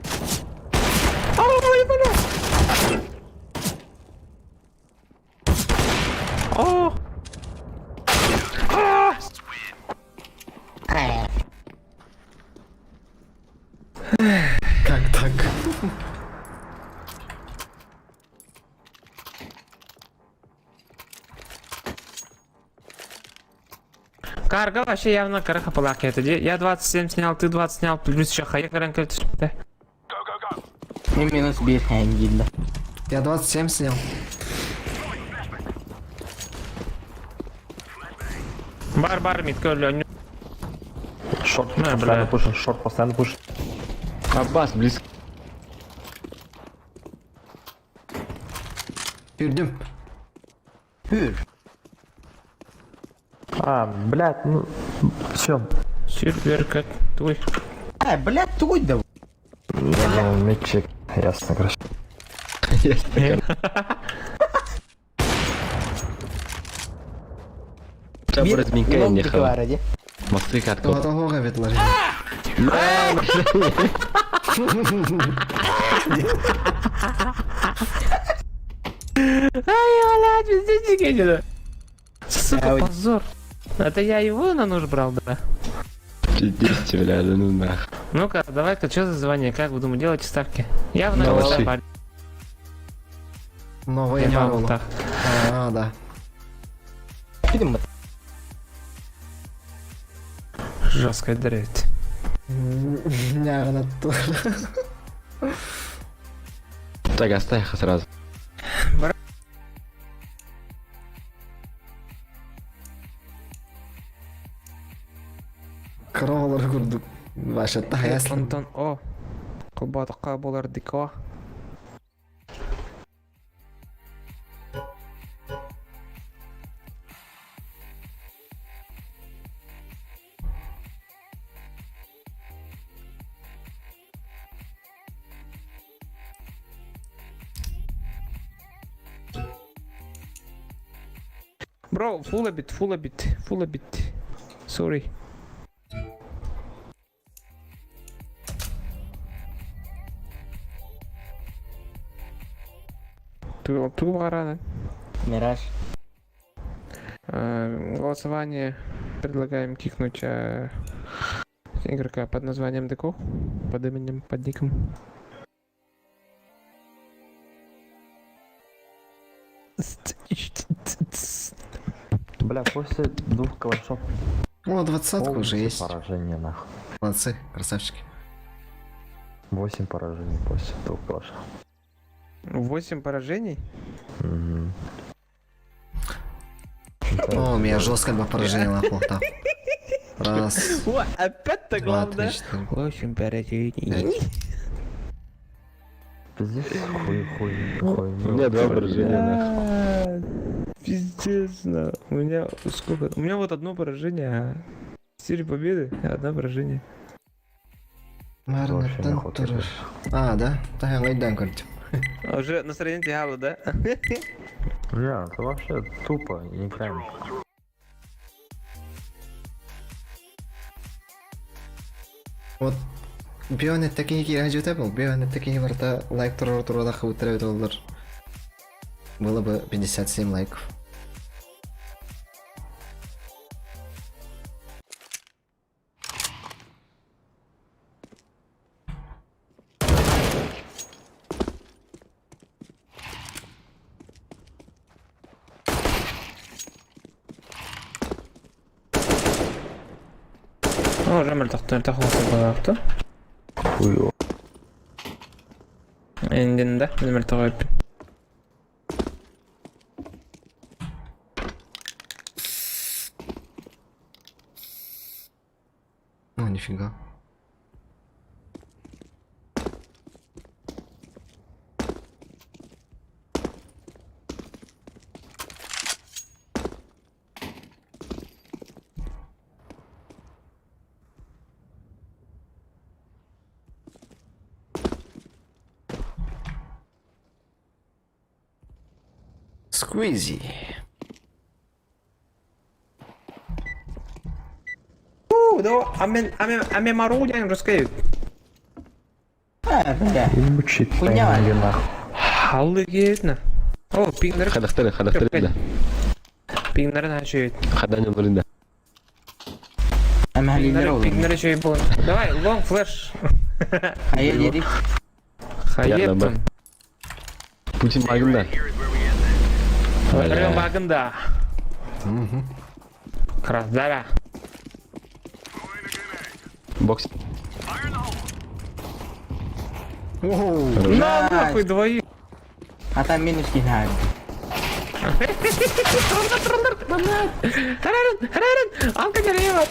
О. Как так? Карга вообще явно карахапалак это. Я 27 снял, ты 20 снял, плюс еще хая каранка. Да. и минус бит хангилла. Я 27 снял. Бар, митка, Лёнь. Шорт бля. постоянно пушит. Аббас, близко. Yürüdüm. Hür. Блядь, ну... Всё. Сервер как твой. Блядь, твой да. Ну, мячик. Ясно, короче. Сейчас разминкаем мне хава. ради. Мосты катка. Того ведлар. Ай, блядь, везде тикетили. Сука, Ой. позор. Это я его на нож брал, да? 10, бля, да ну нах. Ну-ка, давай-ка, что за звание? Как вы думаете, делайте ставки? Я в Давай. новой паре. Новая Я не могу Марула. так. Да. Фильм. Жесткая дрянь. Нягана тоже. Так, оставь их сразу. Коровалар көрдік. Ваша таясын. Антон, о. Кылбатыкка болар диква. Bro, full a bit. Sorry. Ты Тупо рано. Мираж. Голосование. Предлагаем кикнуть игрока под названием Деко. Под именем, под ником. Бля, после 2 калашов О, 20-ка уже есть. поражения нахуй. Молодцы, красавчики. 8 поражений после 2 калашов. 8 поражений? Мгм. О, у меня жесткое 2 поражения лапал, да. Раз, О, опять-то 2, 3, 4. 8 поражений. Здесь хуй. У меня 2 поражения, нахуй. Пиздец, на. У меня сколько? У меня вот одно поражение. 4 победы, 1 поражение. Вообще нахуй Турер. А, да? Да, я лайдан, короче. А уже настроение тягало, да? Не, это вообще тупо, не прям. Вот Bionett'teki hikayeci был. Bionett'teki varda лайк турда хаутревит олдар. Было бы 57 лайков. О, Жамаль тахласы балақты. Хуё. Энден да, Жамаль тахласы. О, нифига. Сквизи. Да, аме марудян раскают. Бля. Ебучий Хуйня. тайминги нахуй. Халлы кетна. О, пингнер. Хадахтары, да. Пингнер начает. Хаданин варында. Пингнер еще и был. Давай, лонг флэш. Hayır yedik. Хаептон. Путин магында. Прям багында. Красава. Бокс. На, нахуй двоих. А там минус кидаю. Харарен, Алка Дерева.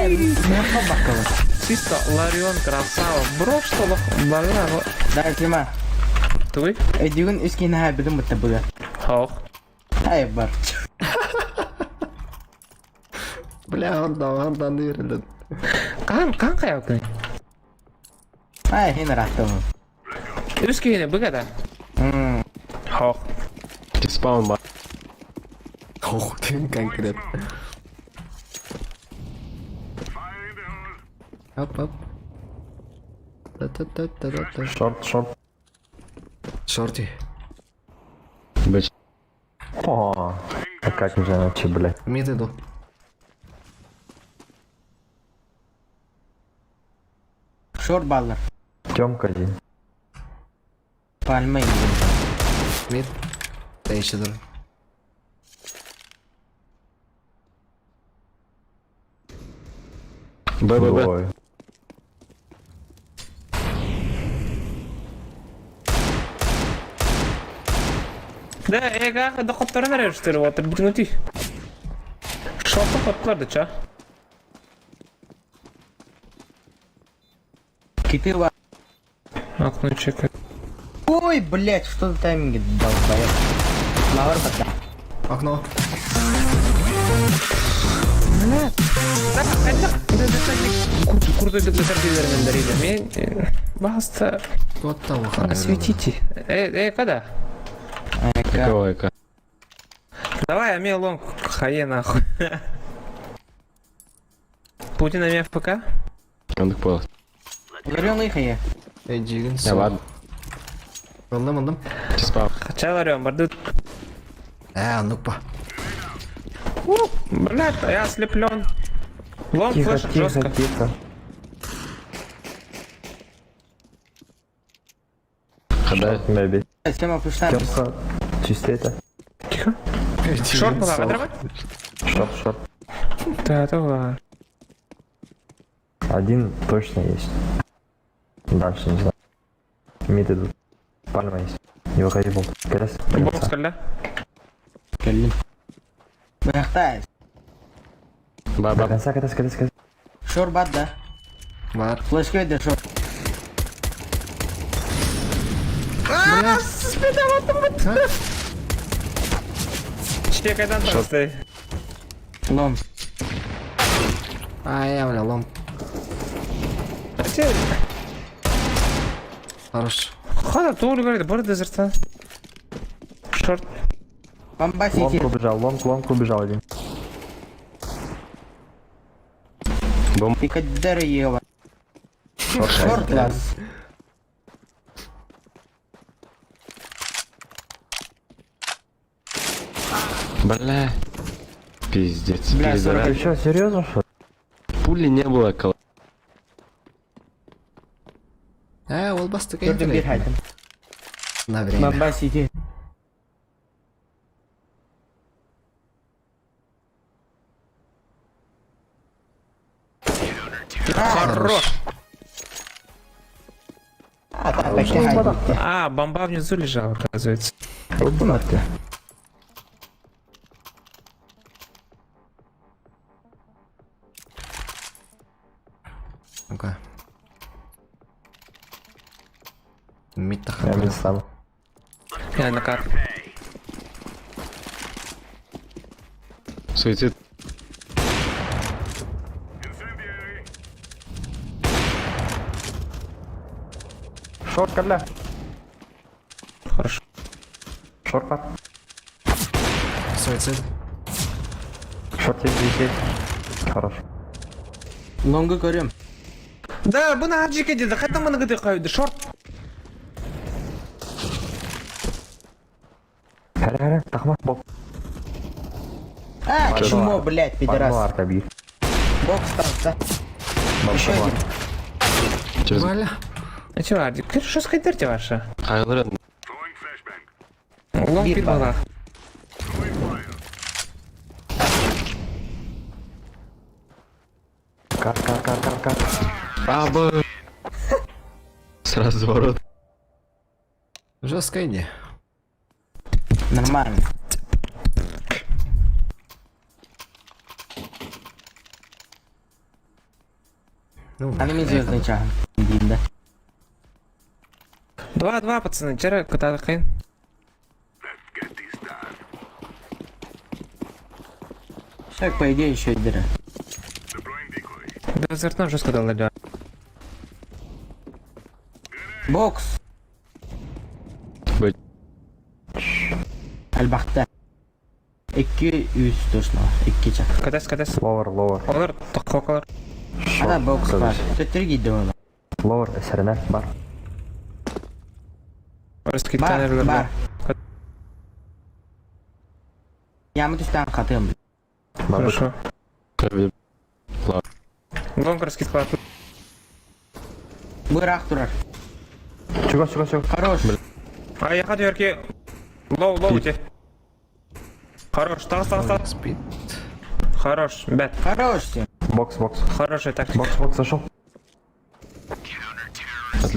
Не побакала. Чисто Ларион красава. Бро, что лох. Бала. Дай клима. Твой? Эдигун искина бидum бутабуга. Хох. Ай бар. Бля, oradan verildi. Kan kayak. Ай хина рахтам. Üsküyene bu kadar. Хох. Спаун бар. Ох, ты конкретно. Оп. Та-та-та-та-та. Шорт. Шорти. Бэч. О, а как же иначе, блядь. Мид иду. Short ballar. Тёмка один. Palma indim. Мид. Değiştir. Б. Ой. Да, эга да коптарын арıyoruz отыр бүтүнөти. Шорты котларды ча. Киты var. Окно чекай. Ой, блять, что за тайминги долбоёб. Лавар пота. Окно. Крутой доктордилермен дарили. Мен баста Вот того хана. осветите. Когда? Какого эка? Давай, аме лонг хае нахуй. Путин аме ФПК? Он так понял. Горён ихая. Эджигин. Я ладно. Aldım. Спал. Чай орем, бардут. Ну-ка. Блядь, я ослеплен. Лонг Тихо, флеш тихо, жестко. тихо. Хадай. Бэби. Тема пушта. Тёмка, чисто это. Тихо. Шорт была, отрывать? Шорт. Да, давай. Один точно есть. Дальше не знаю. Мид идут. Пальма есть. Не выходи болт. Керес. Бокс, каля. Келдим. Баяқтайыз. Баба. Керес. Шор бат да. Бар. Флеш кайда шор. Че, кайдан просто. Лом. Я, бля, лом. Хорош. Хана тур говорит, бор дезерта. Шорт. Бомба Лонг сити. убежал один. И каддары ева. Шорт лаз. Бля. Пиздец. Бля, Перезаряд. Ты что, серьезно что? Пули не было. Ол басты Gördüm bir haydım. На время. Bомба сити. Хорош. Так почти хайдым. А, бомба внизу лежала, оказывается. Рубанатка. Ну-ка. Мид-то Я хорош. мид стану. Я на кар. Суицид. Шорт, кабля. Хорошо. Шорт пар. Суицид. Шорт есть. Хорош. Лонг'u görüyorum. Да, бuna хаджика dedi. Hatta bana gıdı koydu. Шорт. Харе, тахма. Бок. А, чмо, блядь, Пальма пидорас. арка бьет. Бокс там, да? Еще один. Через... Валя. А чё, Ардик, что скайдерте ваша? Айлрен. Лонг Бит пит была. Кар. Баба. С разворота. Жестко иди. Нормально. Ну, А не звездный чаган. Дим, да? 2-2, пацаны, вчера катали хайн. Так, по идее, еще и дыра. Да, зертно жестко дал лега. Бокс. Быть. Альбахта. 2 üst точно. 2 чак. Катас. Ловер. Олар, таққа қалар. Ана бокс бар. 4 гиді оны. Ловер, эсеріне бар. Раскидтан Бар. Ямы түстен қатыым. Хорошо. Ладно. Лонг раскид қалар. Бұрақ тұрар. Чего? Хорош. А я хочу яркий. Лоу у тебя. Хорош, тас. спит. Хорош, бэт. Хорош сен. Бокс. Хорошая тактика. Бокс зашел.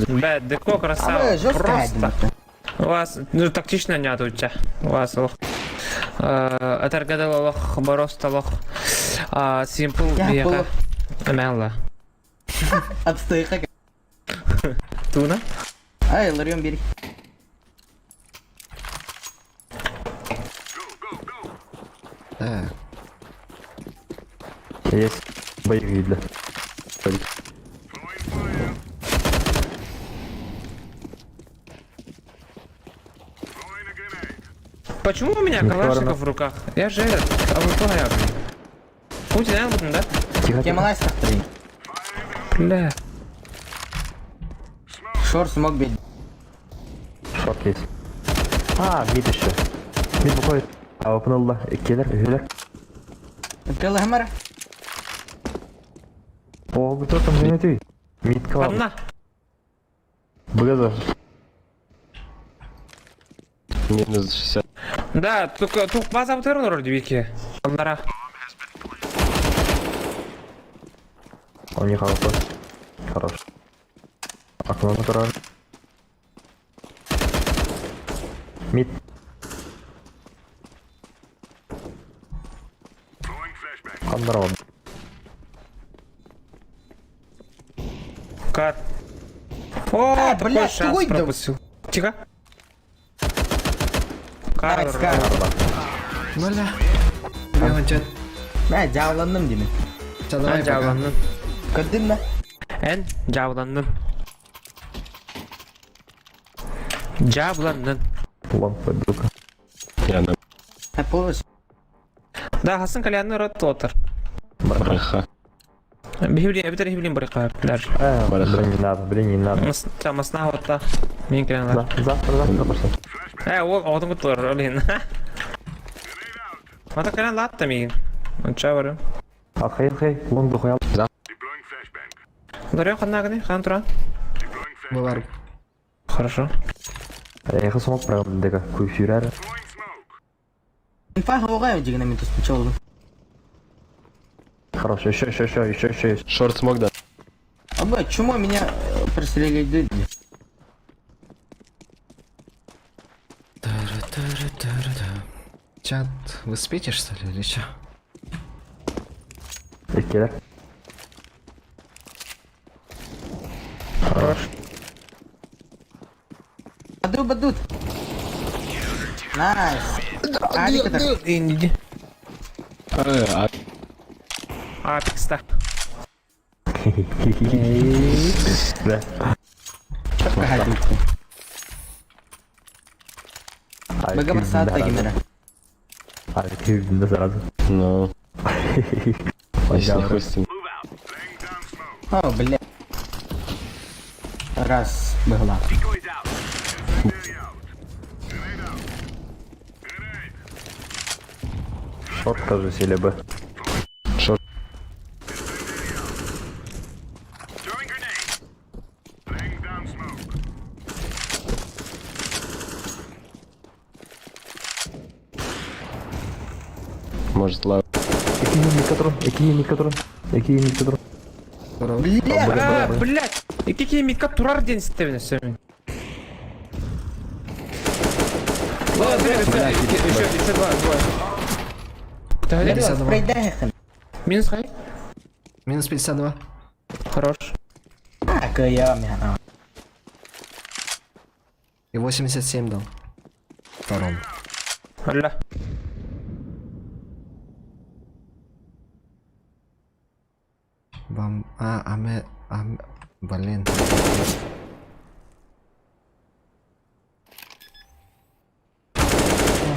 Бэт, деко А красава. вы жестко Просто. хайдым. У вас, ну, тактично не у тебя. У вас лох. Атаргадал лох, бороста лох. Симпл, Я яка. было. Амелла. Отстой хак. Туна? Ай, ларем бери. Так. Есть. Боевик видно. Почему у меня калашников в руках? Я же этот, я. Путь, да, вот, да? Тихо. Тема лайс тахтырин. Бля. Шор смог бить. Шорт. Kes. Mid еще. Mid выходит. Open oldu. Gelir, üyeler. Килла хамара. О, кто там занятый? Mid кого? Одна. Бгаза. Минус 60. Да, только тут база бутырын вроде вики. Онлара. Он не хорошо. Хорош. Окно натурально. Мид. Здорово. Кат. О, такой блядь, шанс ты пропустил. Тихо. Найс, Кар. кар. Ноля. Я чат. Ben cavlandım değil mi? Чат, давай Эн пока. жабыландын. Gördün mü? Эн жабыландын. Жабыландын. Лампа, дука. Я на Hep olur. Да, хасын кальянны рот отыр. браха. Битер хиблин барыка. Блин, не надо. Масна отта. Мен кальянлар. Завтра пошли. Ол одың тұр, олин. Мата кальян латты мен. Чавары. Хей, лонду хуял. Дарья, хан нагни, хан туран. Бывар. Хорошо. Я смог правда, дека, куйфюрер. Инфа хавая дигна мен тут спичал. Хорошо, еще есть. Шорт смог, да? Аба, чему меня прострелили? Чат, вы спите что ли или что? Келер. Хорош. Бадут. Найс. Алика-то. Инди. А, Апекста. Да. Погодите. Бага саатта гимера. Да сразу. ну, если не хостим. О, бля. Раз была. Шорт тоже сели бы. Шорт. Может, лав. Экини микатрон. Бля. Блять. И какие митка турар день стевне сами. Еще два. Ты где? 52. Пройдахен. Минус хай. Минус 52. Хорош. Я меня. И 87 дал. Втором. Алла. Бам... Блин.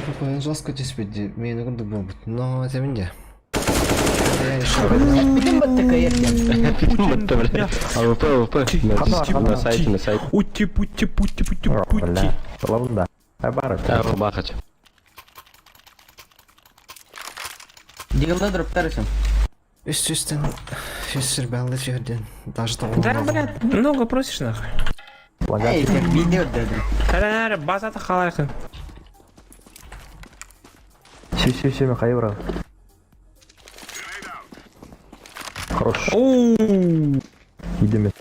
Какой жестко здесь ведь мне не буду бомбить, но это мне. Я еще Bizim batık ayırken. АВП. На сайте. Пути. Бля. Лавында. Бары. Да, бахать. Дигылда дроптарышым. Естественно, сербялы ферден. Даже того. Да, блядь, много просишь нахуй. Эй, как видео дадым. Кальян база-то халайхын. Все, Михаил, брат. Хорош. Оу. Идем.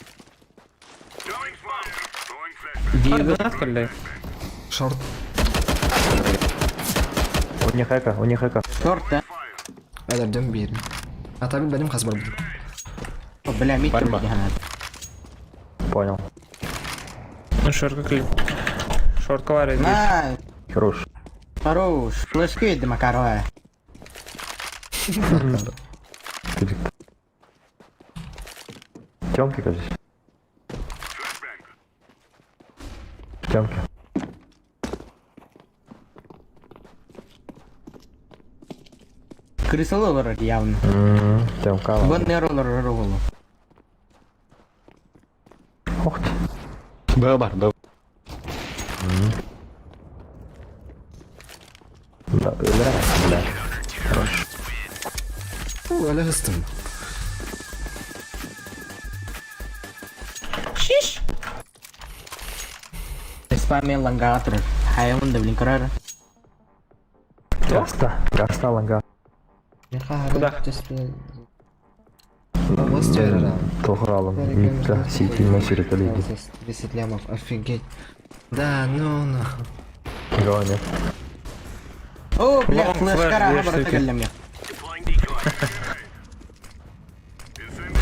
Гранат кальян. Шорт. У них хэка. Торта. Эдерден бир. Атабил benim хазбар буду. О, бля, митер Пальма. дигана. Понял. Ну, шорка клип. Шорка варит. На, Хорош. хорош. Флешки йди, Макарова. Тёмки, кажется. Тёмки. Крисал olarak явно. Тёмка. Бон не роллер роллер. Ох ты. Был бар. Бля. Öyle hıstım. Шиш! Спамил лангатор. Хайван да блинкарар. Гаста ланга. Ne kadar Куда? Nasıl çevirir abi? Тоғыралым. Митка, сетильно сюрекалейди. 10 лямов, офигеть. Да, ну. Гоня. О, бля, Long флешкара, flash, ага, две брата штуки. галлям я.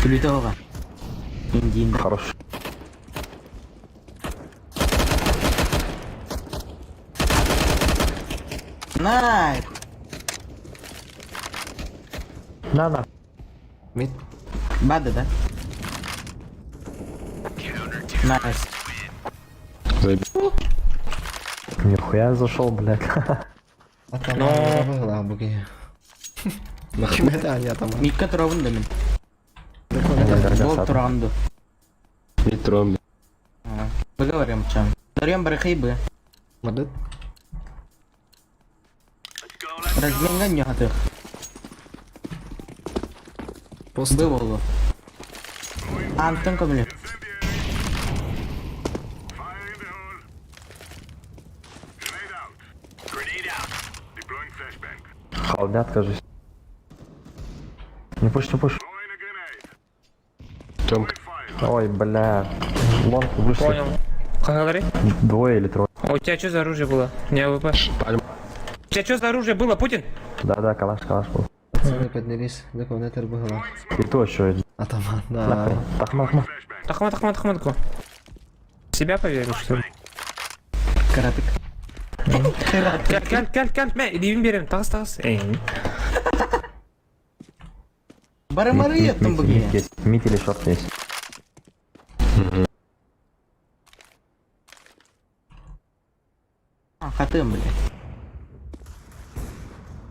Тебе Индин. Хорош. Найс. На. Mid. Бада, да? Найс. Нихуя зашел, блядь. Атама было буги. Махмед они атама. Микка туравын да мен. Бол туравынды. Метро. Поговорим, чам. Дарьям барахай бы. Мадет. Разменган не хатых. Пост. Бы болу. Антын көмілі. Холодят, кажись. Не пуш. Тёмка. Ой, бля. Лонг вышли. Понял. Как говори? Двое или трое. А у тебя что за оружие было? Не АВП. Пальма. У тебя что за оружие было, Путин? Да, калаш был. Пацаны поднялись. Дополнитель было. И то еще один. Атама, да. Нахуй. Тахмах. Ахмат. Себя поверил, что ли? Каратык. Gel, ben edeyim verim. Tağız. Бары-мары еттім Мид бүгін. есть. Мид или шорт есть. Хатым, блядь.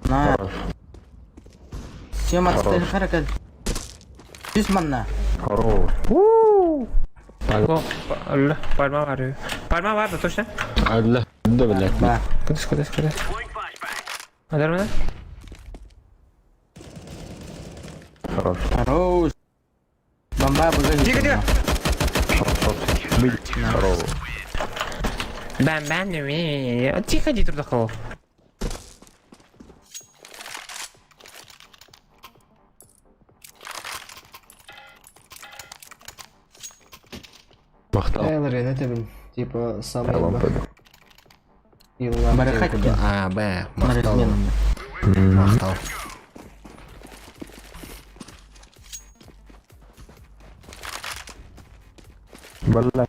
На. Хорош. Всем отстань, харакат. Жүз манна. Хорош. Palma var ya. Palma var da точно? Аллах. Да, блядь. Ба. Куда? Адар мына? Хорош. Хорош. Бомба бүгін. Тихо. Шорт. Мид. Хорош. Ben de. Тихо, иди туда холов. Махтал. Элри, не тебе. Типа самый Я вам пойду. Барахать. А, Б. Махтал. Марисмен. Махтал. Бля.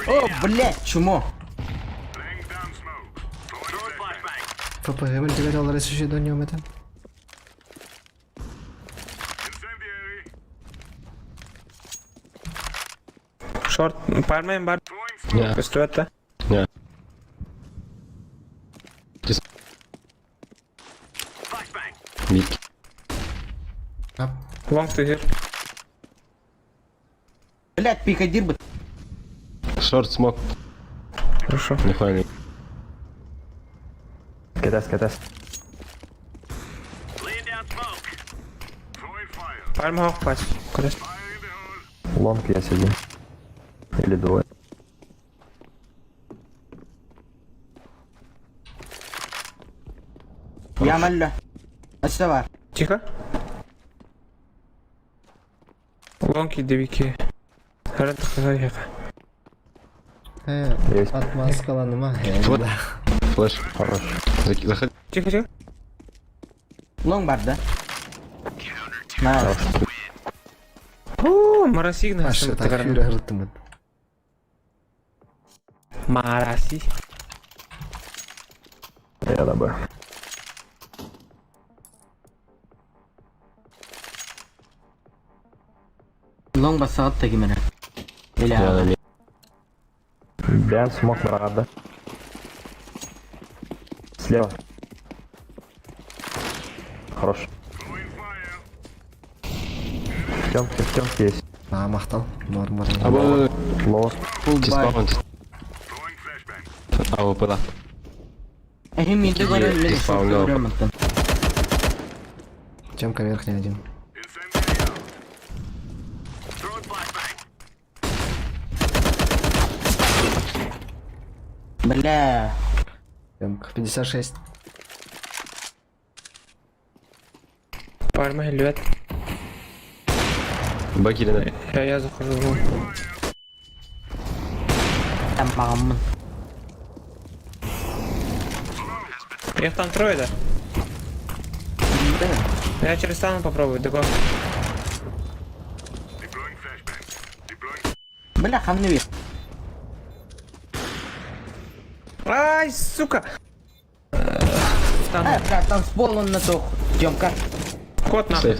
О, блядь, чмо. ППГ, мен тебе дал ресурси до нього мета. Шорт. Palmayım var. Не. Пистолетта. Не. Мид. Long to here. Блядь, пикадир бы. Шорт смог. Хорошо. Нихуя не. Катас. Palma hoch пасть. Куда? Лонг есть один. Или двое. Я малля. Açta Тихо. Long иди. Herhalde kızar He, Есть. atma skalanıma. Вот. Флэш. Хорош. Заходи. Тихо. Long barda. Найс. Марасигна. Aşağı tak yürü hırtımın. Мараси. Я добавил. Long бассағат та кемені. Или Я на аға. мид. Бен смог брат, Слева. Хорош. В темке есть. Ha, Махтал. Мор. Або. Лоу. Full buy. Тиспаун. Або пыла. Миды говорят, Ты спавнил. Темка верхний один. Бля. Темка 56. Пальма, лед. Баки или нет? Я захожу. Там мам. Их там трое, да? Я через стану попробую, дого. Бля, хамни. Ай, сука! Стану. Бля, там спол на то. Тёмка. Кот нахуй.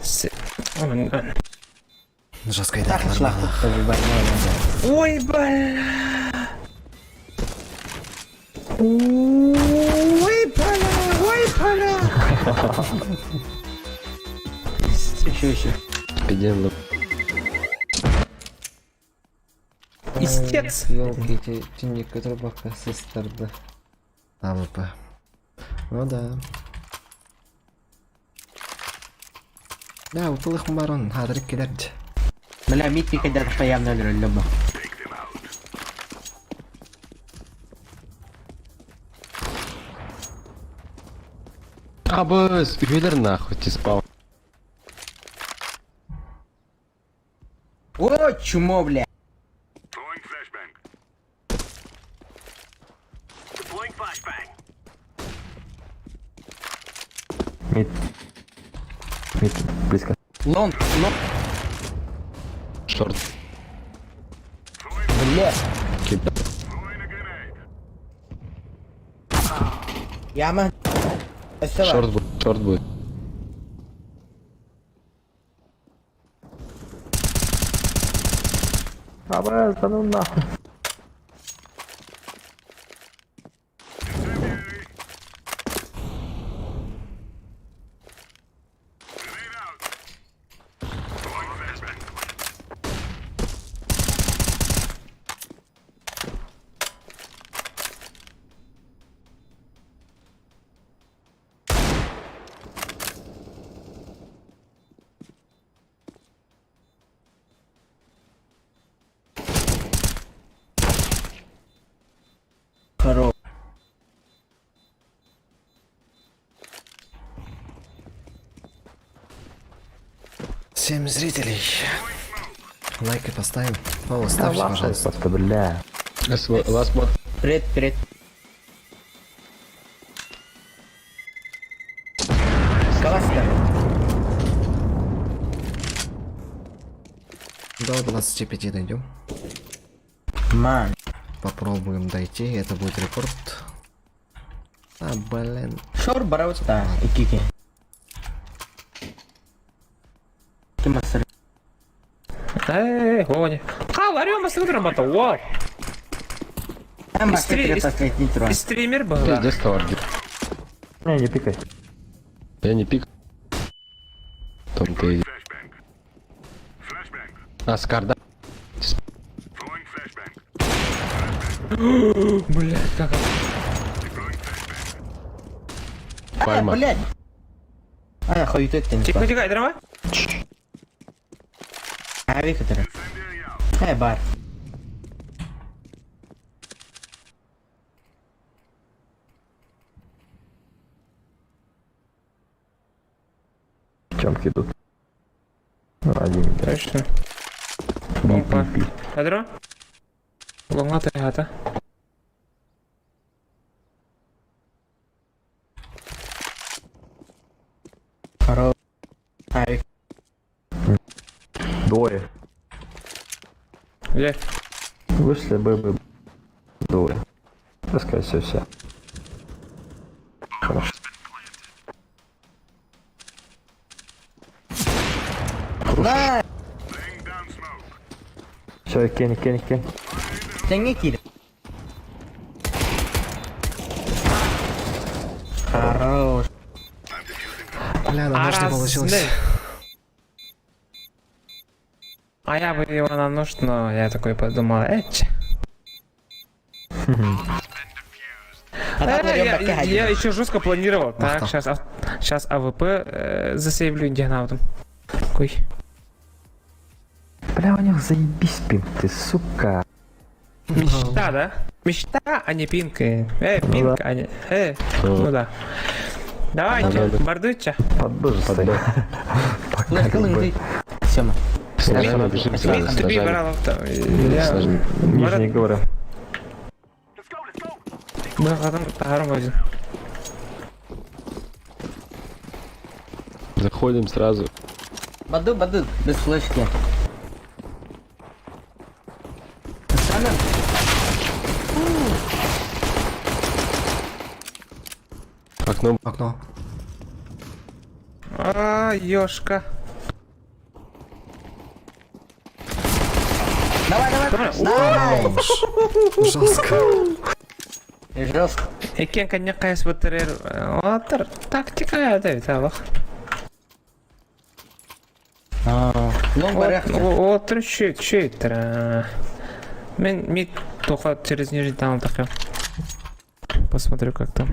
Сейф, да? Жесткая Так, да, шла. нормально. Ой, бля. Ой, бля, ой, бля. Еще. Пидем, Истец. Ёлки, тюник, который бака сестер, АВП. Ну да. Да, упылых барон, хадрик кидерди. Бля, митки хотят появно любо. Абас, Юлер нахуй, ты спал. О, чмо, бля. Мид. Мид, близко. Лонг. Шорт. Бля. Кип. Яма. Шорт будет, шорт будет. Абаз, да ну нахуй. Хорош. Всем зрителей. Лайк и поставим. Фоллоу ставьте, Давай, пожалуйста. просто, бля. Ласт мод. Вперед. Классно. До 25 дойдем. Ман. Попробуем дойти. Это будет рекорд. А, блин. Шор бараута. И кики. Ты мастер. Эй, гони. Варю мастером работал, вау. А мастер Истри- поставить не трогай. Ты стример был, да? Пиздец, товар. Не пикай. Я не пик. Том ты. А, Скар, да? Блять, как Пальма. Блядь. А, хуй тут ты не Тихо, спал. тихо, драма. А, Виктор. Бар. Чёмки идут. Ну, один. Точно. Опа. Ядро? Лонга тегата. Хорош. А, Виктор. Двое. Где? Вышли бы. Двое. Пускай все. Хорошо. На! Все, Кенни. Тяни киль. Хорош. Бля, на нож не получилось. А я бы его на нож, но я такой подумал, А так на ребра Я еще жестко планировал. Так, Махта. сейчас АВП засейвлю индианаутом. Такой. Бля, у них заебись пинг, ты, сука. Мечта, да? Мечта, а не пинг. Пинг, а не... ну да. Давайте, бордуйте. Подожди. Флеш кылың Сема. Сложно, бежим Мид сразу, туби сажали. баралов там. Сложно. Нижние говоры. Тағарым өзін. Заходим сразу. Баду, без флешки. Sana. Окно. Окно. Ёшка. Давай. Жестко. Жестко. Екен кәне қайыс бұттырыр. Отыр. Тактика да бит аллах. Ну, барах. Отыр чөйттір. Мен мид тоқа через нижний танл такая. Посмотрю как там.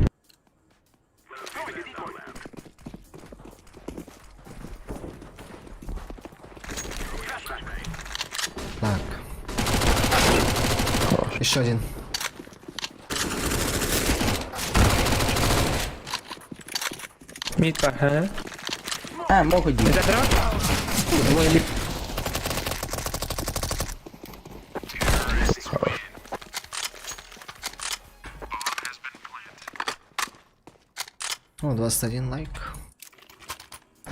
Так. Еще один. Мид паха. Могут делать. Это дрон? О, 21 лайк.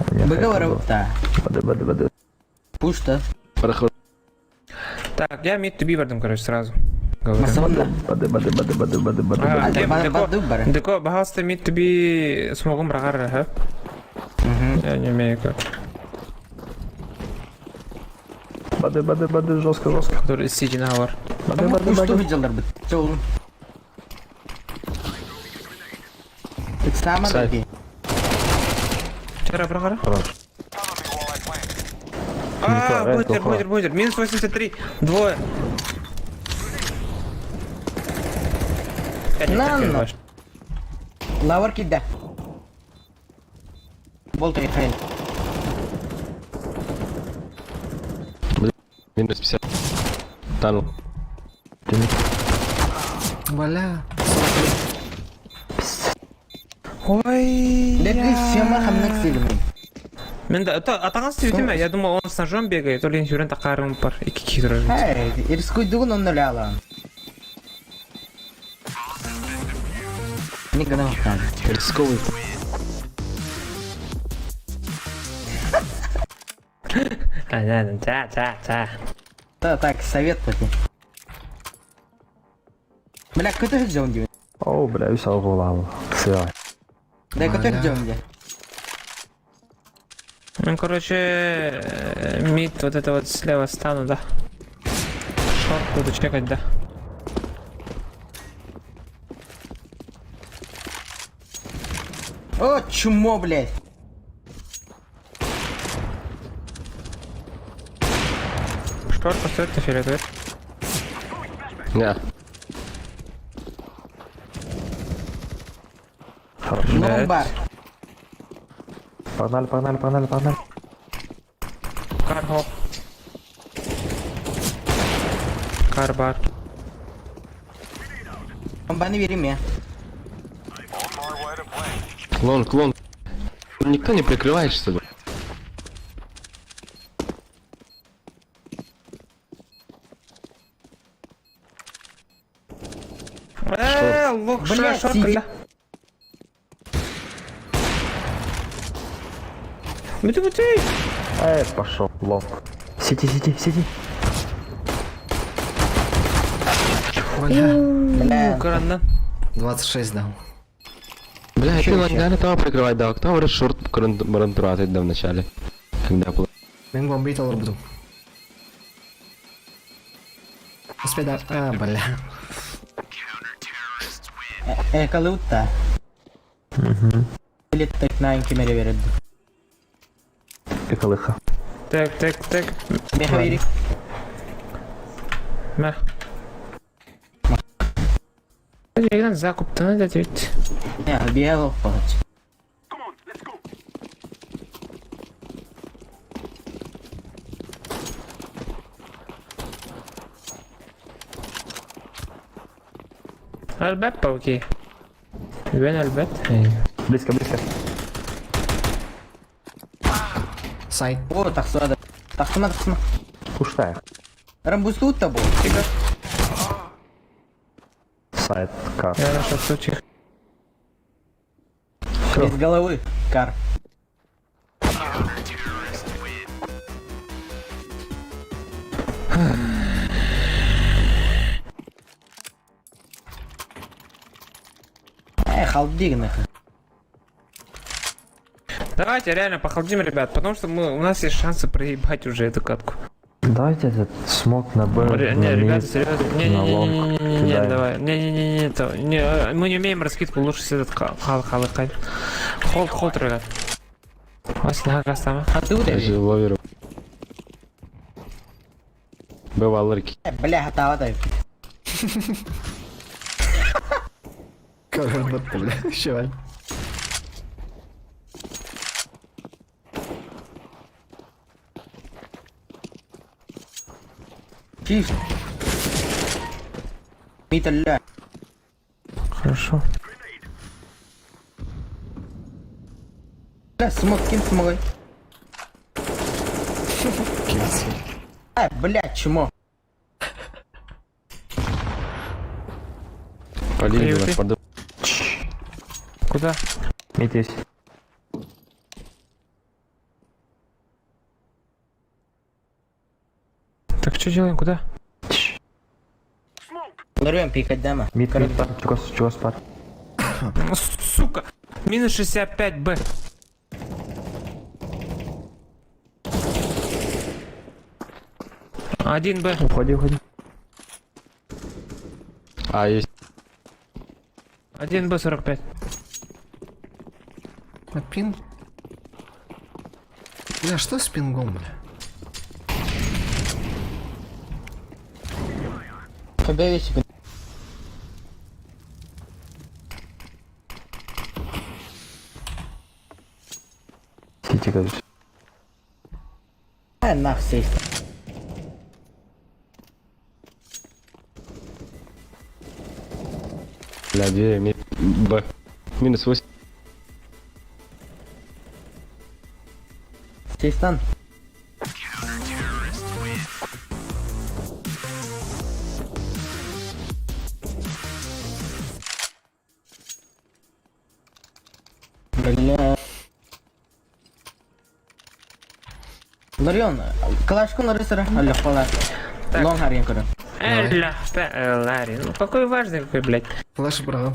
Выговорил, да. Бады. Пусто. Проход. Так, я мид туби бардым, короче, сразу. Говорю. Масаванна. Бады. Баду бара. Деко, пожалуйста, мид туби смогу мрагар, ха? Я не умею как. Бады, жестко. Который сиди на авар. Пусто выделдар бит. Чоу. Это самое Сайт. дорогие. Вчера мрагар? Хорош. Будер. Минус 83. Двое. Нано. Лавар кида. Болтай хрен. Минус 50. Танул. Бля. Ой. Дебли Сема хамнак фильмы. Мен да, атаған стилите ме? Я думал, он с ножом бегает, то ли инфюрен тақарым бар. Iki kişi durur. Эй, рискуй дугун он нуляла. Не гнал там. Рисковый. Та. Да, так, совет поки. Бля, кто ты взял где? О, бля, все голову. Все. Да, кто ты Бля. взял где? Ну, короче, мид вот это вот слева стану, да. Шорт буду чекать, да. О, чумо, блядь. Шорт поставить на фиолетовый. Да. Хорош. Ну, бар. Погнали. Карго. Карбар. Бомба не бери меня. Клон. Никто не прикрывает, что ли? Лук, Блядь, шорт, сиди. да. Бути. Пошел, лов. Сиди. Бля. Бля. Каранна. 26 дал. Бля, Чё ты вообще? лангали того прикрывать, да. Кто говорит шорт барантуратить, да, в начале? Когда было. Мен бомбить алыр буду. Успеда. Бля. Калута. Или так на инкимере верит. Пикалыха. Так. Мехавири. Ма. Жегнан закупты надо ведь. Не, бегал палать. Альбет пауки. Вен альбет. Близко, близко. Сайт. О, тахсада. Тахсама. Пуштая. Рамбусут табу. Сайт, кар. Я нашел случай. Без головы. Кар. Халдигных. Давайте реально похолодим, ребят, потому что у нас есть шансы проебать уже эту катку. Давайте этот смог на Б, Не, на ребята, мид, серьезно. на лонг Не, кидаем. давай. Не, мы не умеем раскидку, лучше с этот халыкать. Холд, ребят. Вась, на гастама. А ты ударил? Даже ловер. Бывал рыки. Бля, готова дай. Короче, бля, чувак. Чиф. Миталля. Хорошо. Бля, смог, кин смогай. Блядь, чмо. Полили Криво вас ты? под... Куда? Мид есть. Так что делаем, куда? Ларем пикать дама. Мид, мид, пар, чего спад? Ну, сука! Минус 65 Б. Один Б. Уходи, уходи. А, есть. Один Б 45. А пин? Бля, что с пингом, бля? Когда весь Сити, кажется. нах сесть. Бля, 2 ми... Б. Минус 8. Сейстан. Бля. Ларион, калашку на рысера. Алло, пала. Так. Лонг харин курю. Эля, Ларри. Ну какой важный, какой, блядь. Флеш брал.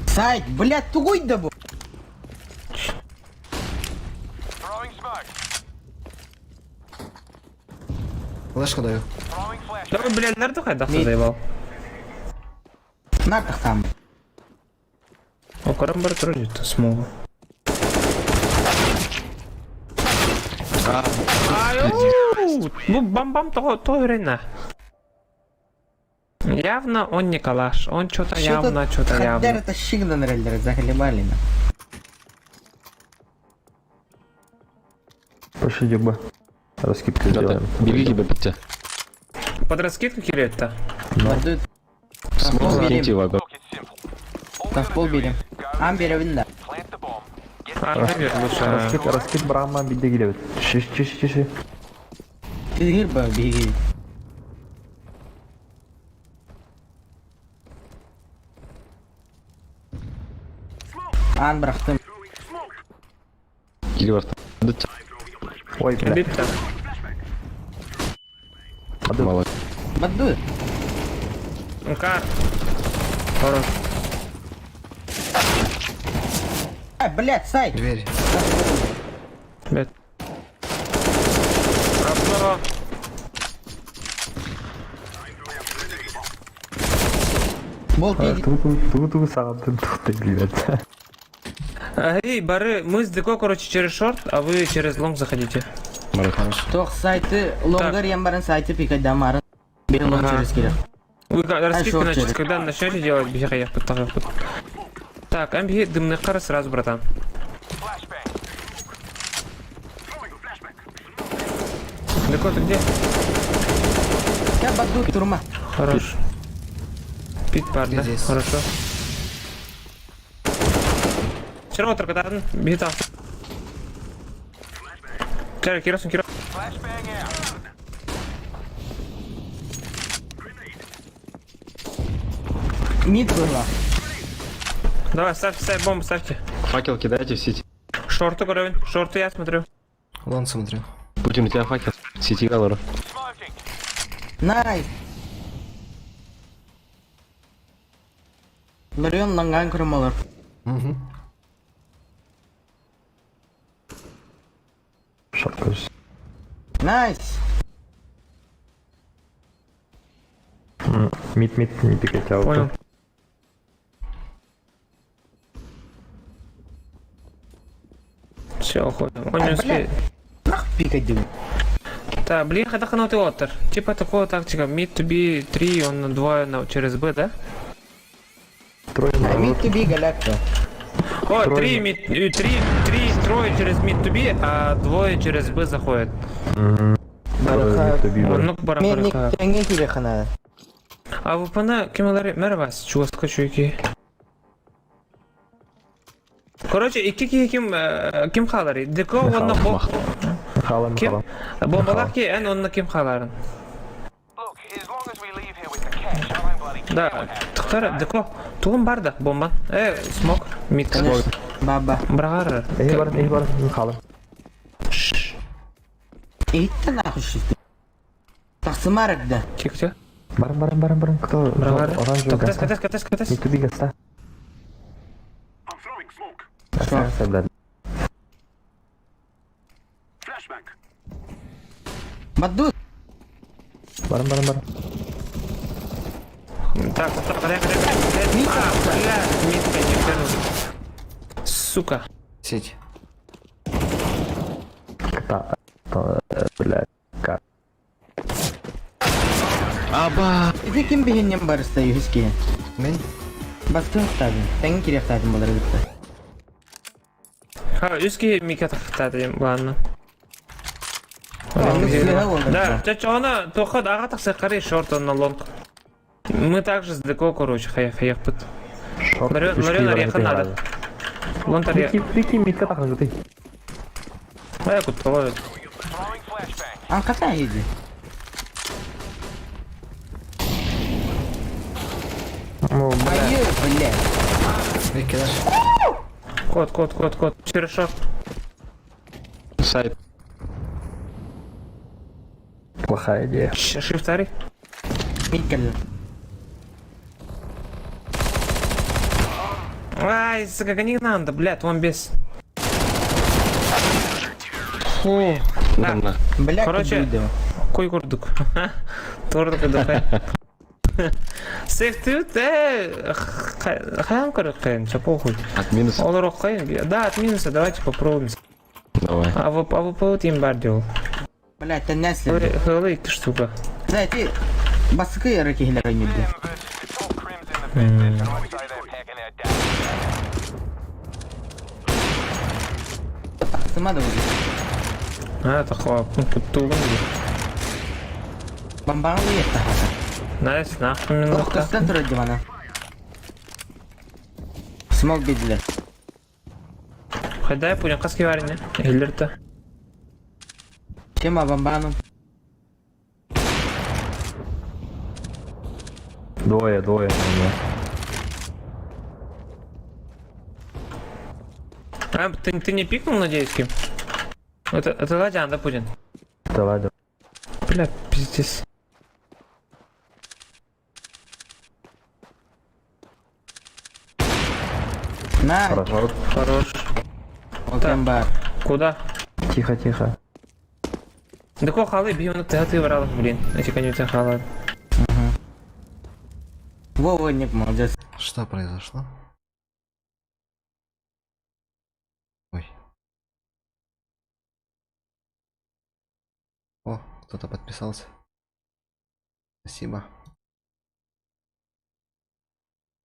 Сайт, блядь, тугой дабу. Флешку даю. Да вы, блядь, нартуха дахта Мид. заебал. Наках там. О, Карамбар трудит, смогу. Ну, бам-бам то время. Явно он не калаш, он что-то явно, что-то Хадер явно. это щигдан релдер, захлебали на. Пошли Б. Раскидку Ребята, сделаем. бегите Б пить. Под раскидку килет-то? Мордует. Смог берем. Б. Так, пол берем. Амбера винда. А, наверх лучше. Раскид Брама бедегилевит. Тише. Гирба беги. Ан брахтым. Киливар. Ой, бля. Бит-то. Мало. Бадует. Ну-ка. Хорош. Блядь, сайт. Дверь. Бит. Одно. Бол кейди. Ту сағат тұқты билет. Эй, бары, мы с Деко, короче, через шорт, а вы через лонг заходите. Тоқ сайты, лонгар ямбарын сайты пикайда марын. Бері лонг Ага. через керек. Вы раскидки шорт начнете, через. когда начнете делать, бегай, я подтагаю. Так, амби, дымный кар сразу, братан. Деко, ты где? Я баду турма. Хорош. Пит пар, да? Здесь. Хорошо. Черво торкатан, беги там. Чарик, киросун, кирос. Мид была. Давай, ставь бомбу, ставьте. Факел кидайте в сети. Шорты, уровень. Шорты я смотрю. Вон смотрю. Путин, у тебя факел в сети Галора. Найс. Ларион ланган кырмалар. Угу. Шорт. Найс. Мид, не пикайте ауто. Понял. Все, уходим. Он не успеет. Пикайду. Так, блин, хотя ханути отер. Типа такого тактика. Mid to be 3, он на 2 через Б, да? Трое А на мид тобі галакта. О, Трое. 3 трое через Mid to be, а двое через Б заходят. Бараха. Ну, бара Мен ник бара. тенге кире хана. А ви пана кемалари мервас, чувастка чуйки. Короче, iki kim халари? Деко онна бо... Халам, Kim? халам. Бомбалар ки эн онна kim халарын. Да, тахтара, деко. Туғын бар да, бомба. Смок, мид. Баба. Брагар. Эй, бар, халам. Эйтті нахуй шифті. Тақсымарық да. Тихо. Барам, кто? Брагар. Оранжевый гаста. Катас. Мид туби гаста. Останься, блядь. Баду. Барам. Так, ходи. Мид, конечно. Сука. Сеть. Блядь. Иди ким бігіннен барыста юхиске. Мен? Басты ұқтадым. Тәңін керек тадым болар бітті. Üski mika taktadi, ладно. Ну, слега олды. Да, чачона, тоха дага так сакари шорт на лонг. Мы также с Деко, короче, хаях пыт. Шорт. Ларен ореха надо. Лонг ореха. Прикинь, мидка так ты. Я кут ловит. А қата еді? Ну, Айы, блядь. Эй, кидаш. Кот. Через шорт. Сайт. плохая идея. Шифтари. Микkel. Ай, сука, не надо, блядь, он без. Фу. Дамна. Блядь, Короче, ти буде. Кой курдук. Тордук дохай. Сейф хаям короче, все похуй. От минуса. Он рухаем. Да, от минуса, давайте попробуем. Давай. А вы паутин бардил. Блядь, та нәслі. Хылык, штука. Знаете, басықы ярыки хилер ойнайды. Сыма да будет. А, такого, туган. Бамбағын уйетті хаса. Найс, нахуй минута. Тоқтастан тұрады мана. Смок беділер. Хайдай, пуня, каски варіне. Хиллерті. Тема бамбағының. Двое. А, ты не пикнул, надеюсь, Ким? Это Ладян, да, Путин? Давай. Бля, пиздец. На, Хорошо. Хорош. окембар. Куда? Тихо. Да халы, бьем на ты врал, блин. Эти конюты халы. Во, Ник, молодец. Что произошло? Ой. О, кто-то подписался. Спасибо.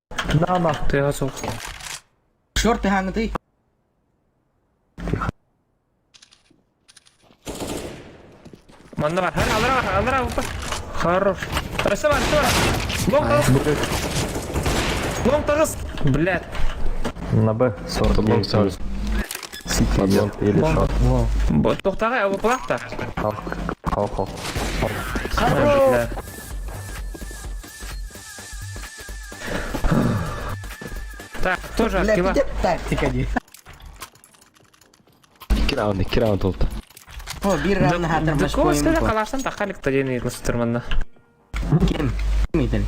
Да, нахуй, ты готов. Шорты хангты. Манда бар, алара, хорош. Растава. Лонг тагыз. Блядь. На Б 49. сразу. Сити Подъем. идет или шот. Тоқтағай, ал бұлақта. Хал. Хорош. Так, тоже Бля, откила. где тактика не? 2 раунд oldu. О, bir round hatırlamış Дакова koyayım сәлі bu. қалашtan тақалықта дейін етлісі тұрманда. Kim? Kim idin?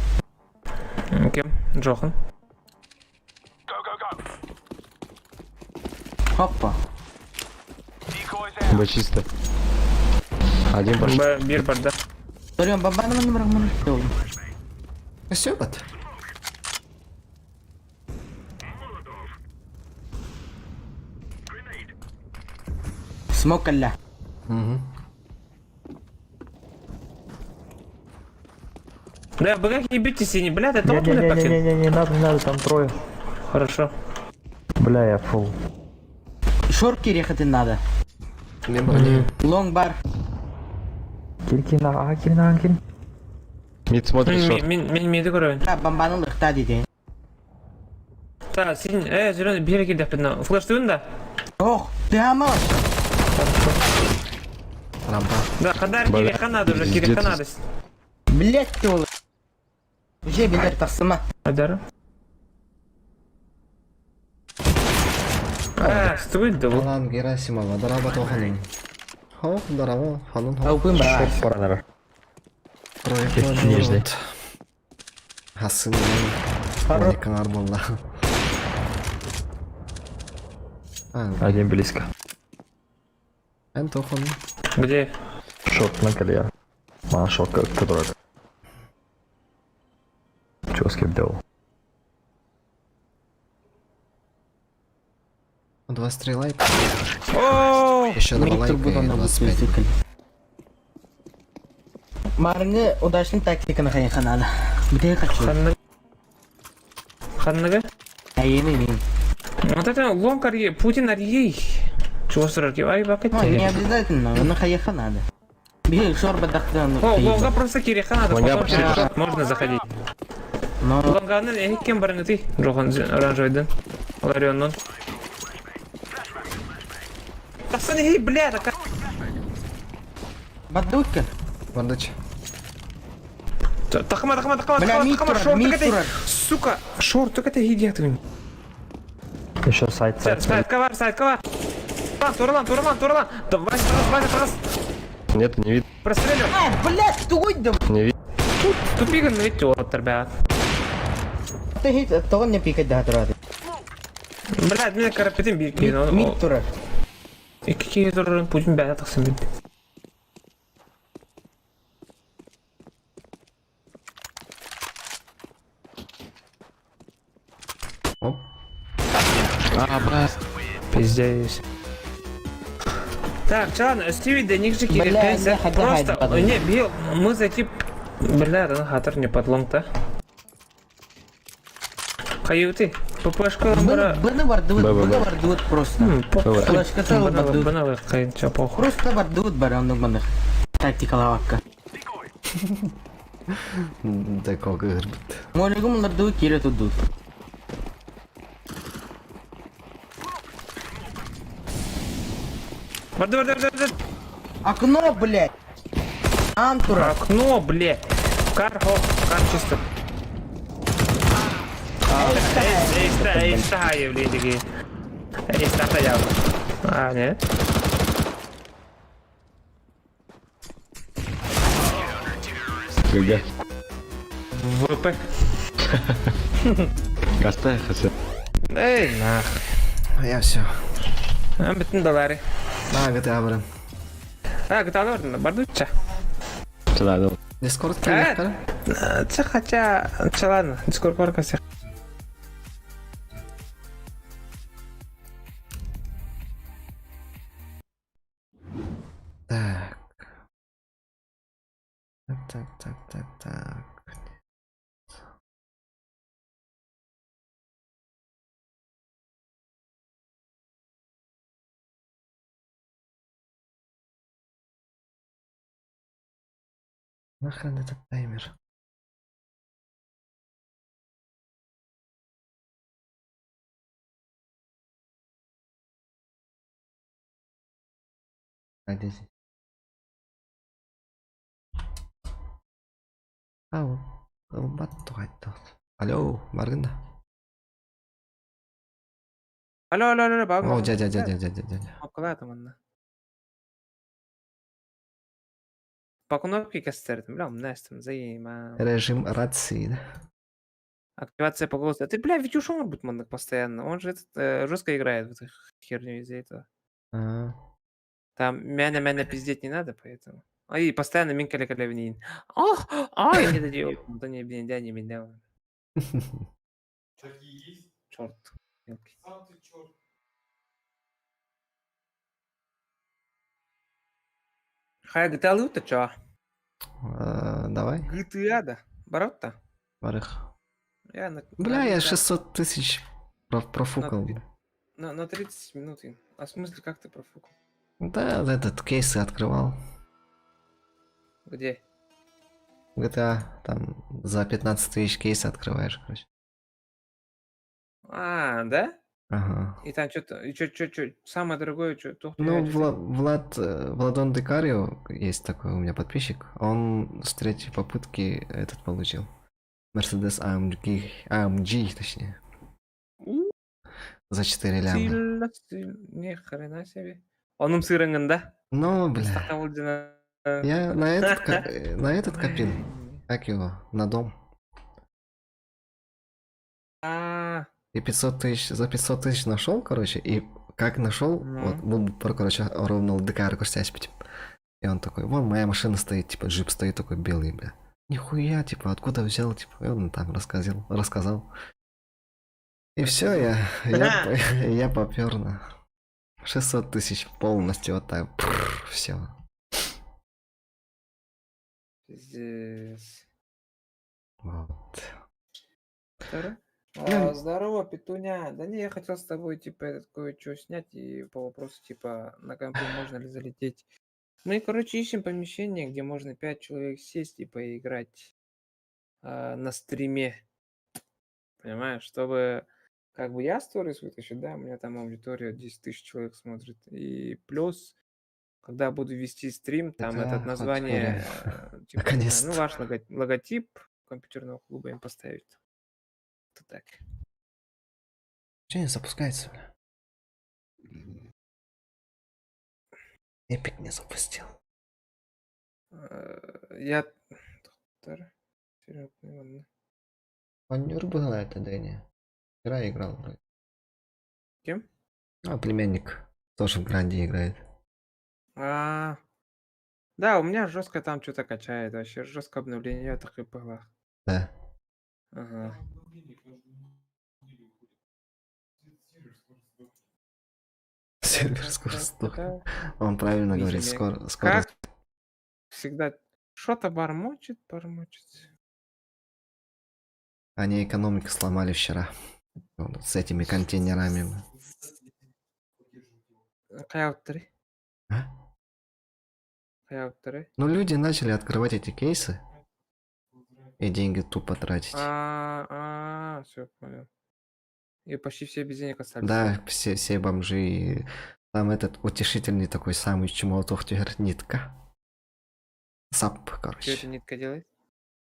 Кем? Жоқын. Hoppa. Б чисто. Один пошел. Бір барды. Soruyorum babanın numaramı oğlum. Все, бат. Smoke Allah. Угу. Да, вы как ебите синий, блядь, это вот мне пакет. Не надо, там трое. Хорошо. Бля, я фул. Short kirехатın надо. Не брони. Long bar. Киркин. Мид смотрит шорт. Мен мейді көрейін. Ha bambanın lıkta dedi. Так, синь, зеленый, бері келді әппен. Флэш түгін да? Oh, devam. Рампа. Да, қадар Бля, киреха надо уже, пиздец. киреха надо. Блять ты oğlum. Уже bilir tasıma. Қадар? Стойды бұл. Алан Герасимова. Дорабатывал ханын. Хо, дорого. Ханын. Avukun bak. Коронер. Трое. Не жди. Хасын. Канар болла. Один близко. Антохон. Где? Шот на колье. Шот который. Чего скипдел? 23 лайк. О, Еще 2 лайка и 25. Marını удачный тактиканы қайын надо. Где хочу? Ханнага? Yemin. Вот это лонг арье, Путин арьей. Чего срать? Ай, Ну, не бакайте. обязательно, но қайыха надо. Бил шорба дақтан. О, лонга просто киреха надо, Лонга потом просто через можно заходить. Но Лонганын кем барыңы ты? Жохан оранжевайдан. Ларионнан. Пацаны, бля, так. бадуйка. Бандыч. Тахма, Бля, мид шорт, турар, мид так это, турар. сука, шорт, так это едят. Еще сайт. Сайт, ковар. Турлан. Давай, Вася, Нет, не видно. простреливай. Блять, ты уйдем. Не видно. Тупик наведет, ребят. Ты хит, то не пикать да турады. Блядь, мне карапетим бирки. Мид турар. И какие туры Путин бядят, так сам. Оп. Брат. Пиздец. Так, ладно, Стиви, да них же Бля, кирпич. не, ходи, Просто, ходи, не, бил, мы зайти... Бля, да хатер не подлом-то. Каюты, ППшка бара... Быны вардуют, Ба-ба-ба. быны вардуют просто. Флешкасы вардуют. Бана кайын, чё, похуй. Просто вардуют баранның быны. Тактикалавакка. Такого гырбыт. Молегум лардуют, кире тудут. Варды. Окно, блять. Антура. Окно, блядь. Кар чисто. Эйста, явление. Эйста стоял. А, нет? ГГ. ВП. Гастай, хасы. Эй, нах. Я все. Бітін доллары. GTA брен. А, гыталар, бардуча. Сюда, да. Дискорд А, келер. хотя... Ладно, дискорд корка всех. Так. Так. Нахрен этот таймер? А, 10. Ау. Ылбат тугайтты. Алло, Маргында. Алло, О, багым. дядя. Окулатым анна. По кнопке кастердим, бля, настым, заема. Режим рации, да? Активация по голосу. А ты, бля, ведь ушел будет мандак постоянно. Он же жестко играет в эту херню из-за этого. А, Там мяна пиздеть не надо, поэтому. А и постоянно минкали калевнин. Ох, ай, не дадил. Да не, не меня. Черт. Мелкий. Хай GTA лута, чё? Давай, GTA, да. Барот-то? барых. Я на Бля, я GTA 600 тысяч профукал. на 30 минут. А в смысле, как ты профукал? Да, этот кейсы открывал. Где? GTA там за 15 тысяч кейсы открываешь, короче. А, да? Ага. И там что-то, и чё, самое дорогое, что, Ну, Владон Декарио, есть такой у меня подписчик, он с третьей попытки этот получил. Mercedes AMG, точнее. За 4 ляма. Сильно, ни хрена себе. Onun сырыңында. Ну, бля, Стакан вылдина. я на этот копил. Как его? На дом. А, И 500 тысяч, за 500 тысяч нашел, короче, и как нашел, вот, был, короче, ровно Декар костясь. И он такой, вон моя машина стоит, типа, джип стоит такой белый, бля. Нихуя, типа, откуда взял, типа, и он там рассказал. И все, я попер на 600 тысяч полностью, вот так, все. пиздец. Вот. Здорово, Петуня. Да не, я хотел с тобой, типа, кое-что снять и по вопросу, типа, на компе можно ли залететь. Мы, короче, ищем помещение, где можно 5 человек сесть и поиграть на стриме. Понимаешь, чтобы как бы я сторис вытащу, да, у меня там аудитория 10 тысяч человек смотрит. И плюс, когда буду вести стрим, там Это этот название, типа, не знаю, Наконец-то. ну, ваш логотип компьютерного клуба им поставить. Это так. Че не запускается, бля? Эпик не запустил. Я... Доктор. Серьёзно, ладно. Панюр была это Дэнни. Вчера играл вроде. Кем? А, племянник. Тоже в Гранде играет. Да, у меня жестко там что-то качает. Вообще жестко обновление так и было. Да. Ага. Сервер скоро сдохнет. Он правильно говорит, Видимо, скоро. Как всегда, что-то бормочет. Они экономику сломали вчера. Вот, с этими контейнерами. Каяуттары. А? Каяуттары. Ну, люди начали открывать эти кейсы. И деньги тупо тратить. Все, понял. И почти все без денег остались. Да, все бомжи. И там этот утешительный такой самый чмолотов нитка. Сап, Что короче. это нитка делает?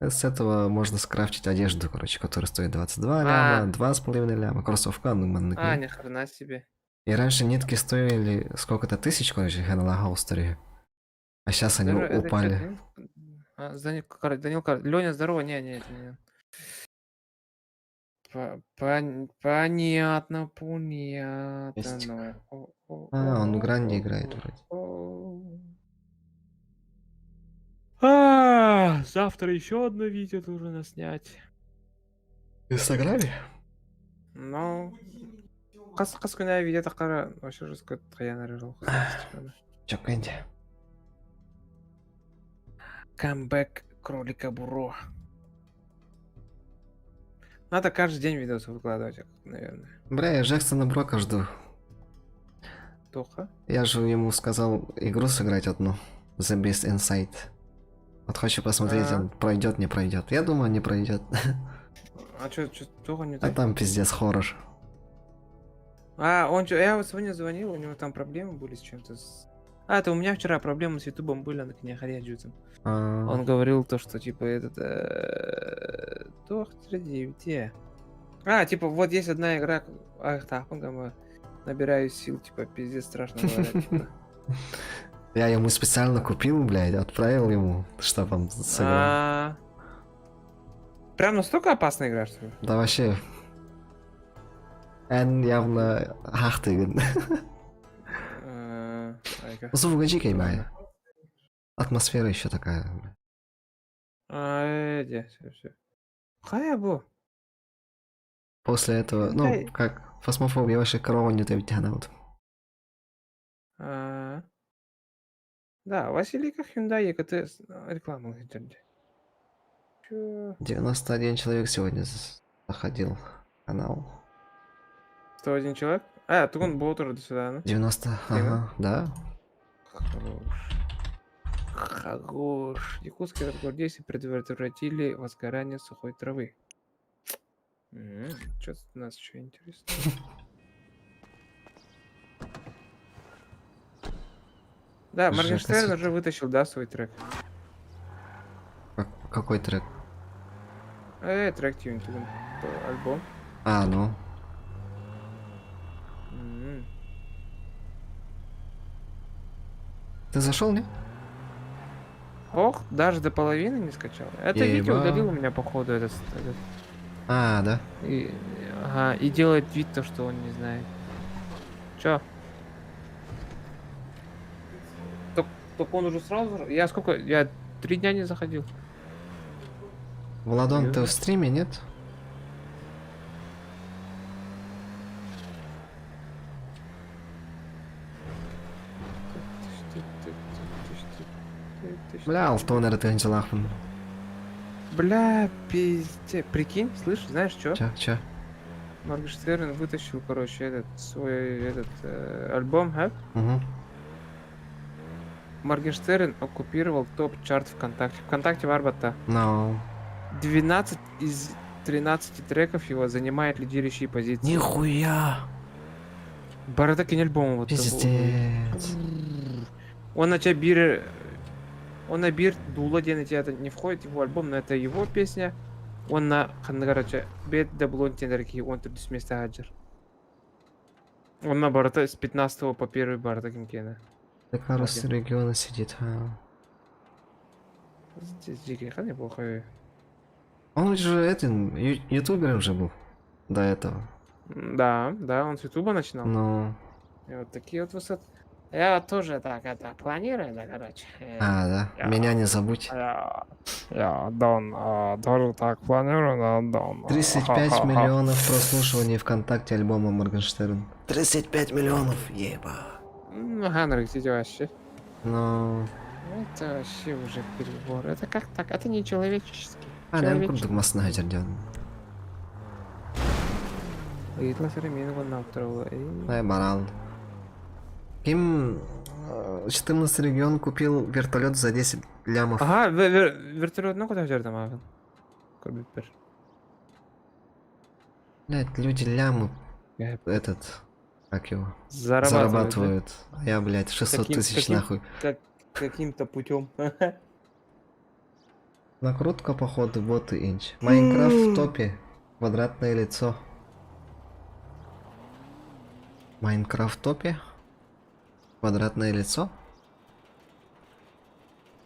С этого можно скрафтить одежду, короче, которая стоит 22 ляма, 2,5 ляма, кроссовка, ну, манныки. Ни хрена себе. И раньше нитки стоили сколько-то тысяч, короче, я налагал старые. А сейчас они Это упали. Данил, Леня, здорово. Не, это не он. Понятно. Есть. Ну. А, он в Гранде играет вроде. Завтра еще одно видео должен снять. В Инстаграме? Ну, қас күнә видео тақара вообще жестко қиянар жол. Чок Энди. Камбэк кролика Буро. Надо каждый день видосы выкладывать, наверное. Бля, я Джексона Брока жду. Тоха. Я же ему сказал игру сыграть одну. The Beast Inside. Вот хочу посмотреть, он пройдет, не пройдет. Я думаю, не пройдет. А чё, Тоха не А так? там пиздец хоррор. Он чё, я вот сегодня звонил, у него там проблемы были с чем-то. Это у меня вчера проблемы с Ютубом были, на не ходячим. Он говорил то, что типа этот... Тох, где? Типа вот есть одна игра, набираю сил, типа пиздец страшно говорят. Типа. Я ему специально купил, блядь, отправил ему, чтобы он сыграл. Прям настолько опасная игра, что ли? Да вообще. Эн явно хахтыгын. Звук дикий, бля. Атмосфера еще такая. Все. Хая бу. После этого, ну, как фосмофобия вообще корову не тянут. Да, Василий Hyundai КТ рекламу хотели. 91 человек сегодня заходил в канал. 101 человек? Так он был тоже до сюда, ну? 90, ага, да. Хорош. Якутские рабгвардейцы предотвратили возгорание сухой травы. Что-то у нас еще интересно. Да, Моргенштерн уже вытащил, да, свой трек. Какой трек? Трек Тюнинг, альбом. Ну. Ты зашел, не? Ох, даже до половины не скачал. Это видео удалил у меня, походу, этот. Да. И делает вид то, что он не знает. Чё? Так он уже сразу... Я 3 дня не заходил. Владон, ты в стриме, нет? Бля, Алтонер, ты не лахман. Бля, пиздец. Прикинь, слышь, знаешь что? Чё? Моргенштерн вытащил, короче, свой альбом, Угу. Моргенштерн оккупировал топ-чарт ВКонтакте. ВКонтакте Варбата. No. 12 из 13 треков его занимает лидирующие позиции. Нихуя! Баратакин альбом вот. Пиздец. Он на тебя Он на бир Дула день это не входит в его альбом, но это его песня. Он на короче Бед Даблон Тендерки, он тут с места Аджер. Он на Барата с 15 по 1 Баратакин Кена. Такая с региона сидит. Здесь дикий, неплохой. Он же этим ютубером же был до этого. Да, он с Ютуба начинал. Ну. И вот такие вот высоты. Я тоже так это планирую, да, короче. Да. Меня не забудь. Я Дон, тоже так планирую, да, Дон. 35 миллионов прослушиваний ВКонтакте альбома Моргенштерн. 35 миллионов, еба. Ганрик, идите вообще. Ну. Это вообще уже перебор. Это как так? Это не человеческий. Ben kurduk masına hacırcan. Итла современного на второго. Баран. Ким 14 регион купил вертолет за 10 лямов. Ага, вертолет, ну куда взял там, Авен? Корбипер. Блять, люди ляму этот, как его, зарабатывают. А я, блять, 600 тысяч нахуй. Каким-то путем. Накрутка, походу, вот и инч. Майнкрафт в топе. Квадратное лицо. Майнкрафт в топе. Квадратное лицо.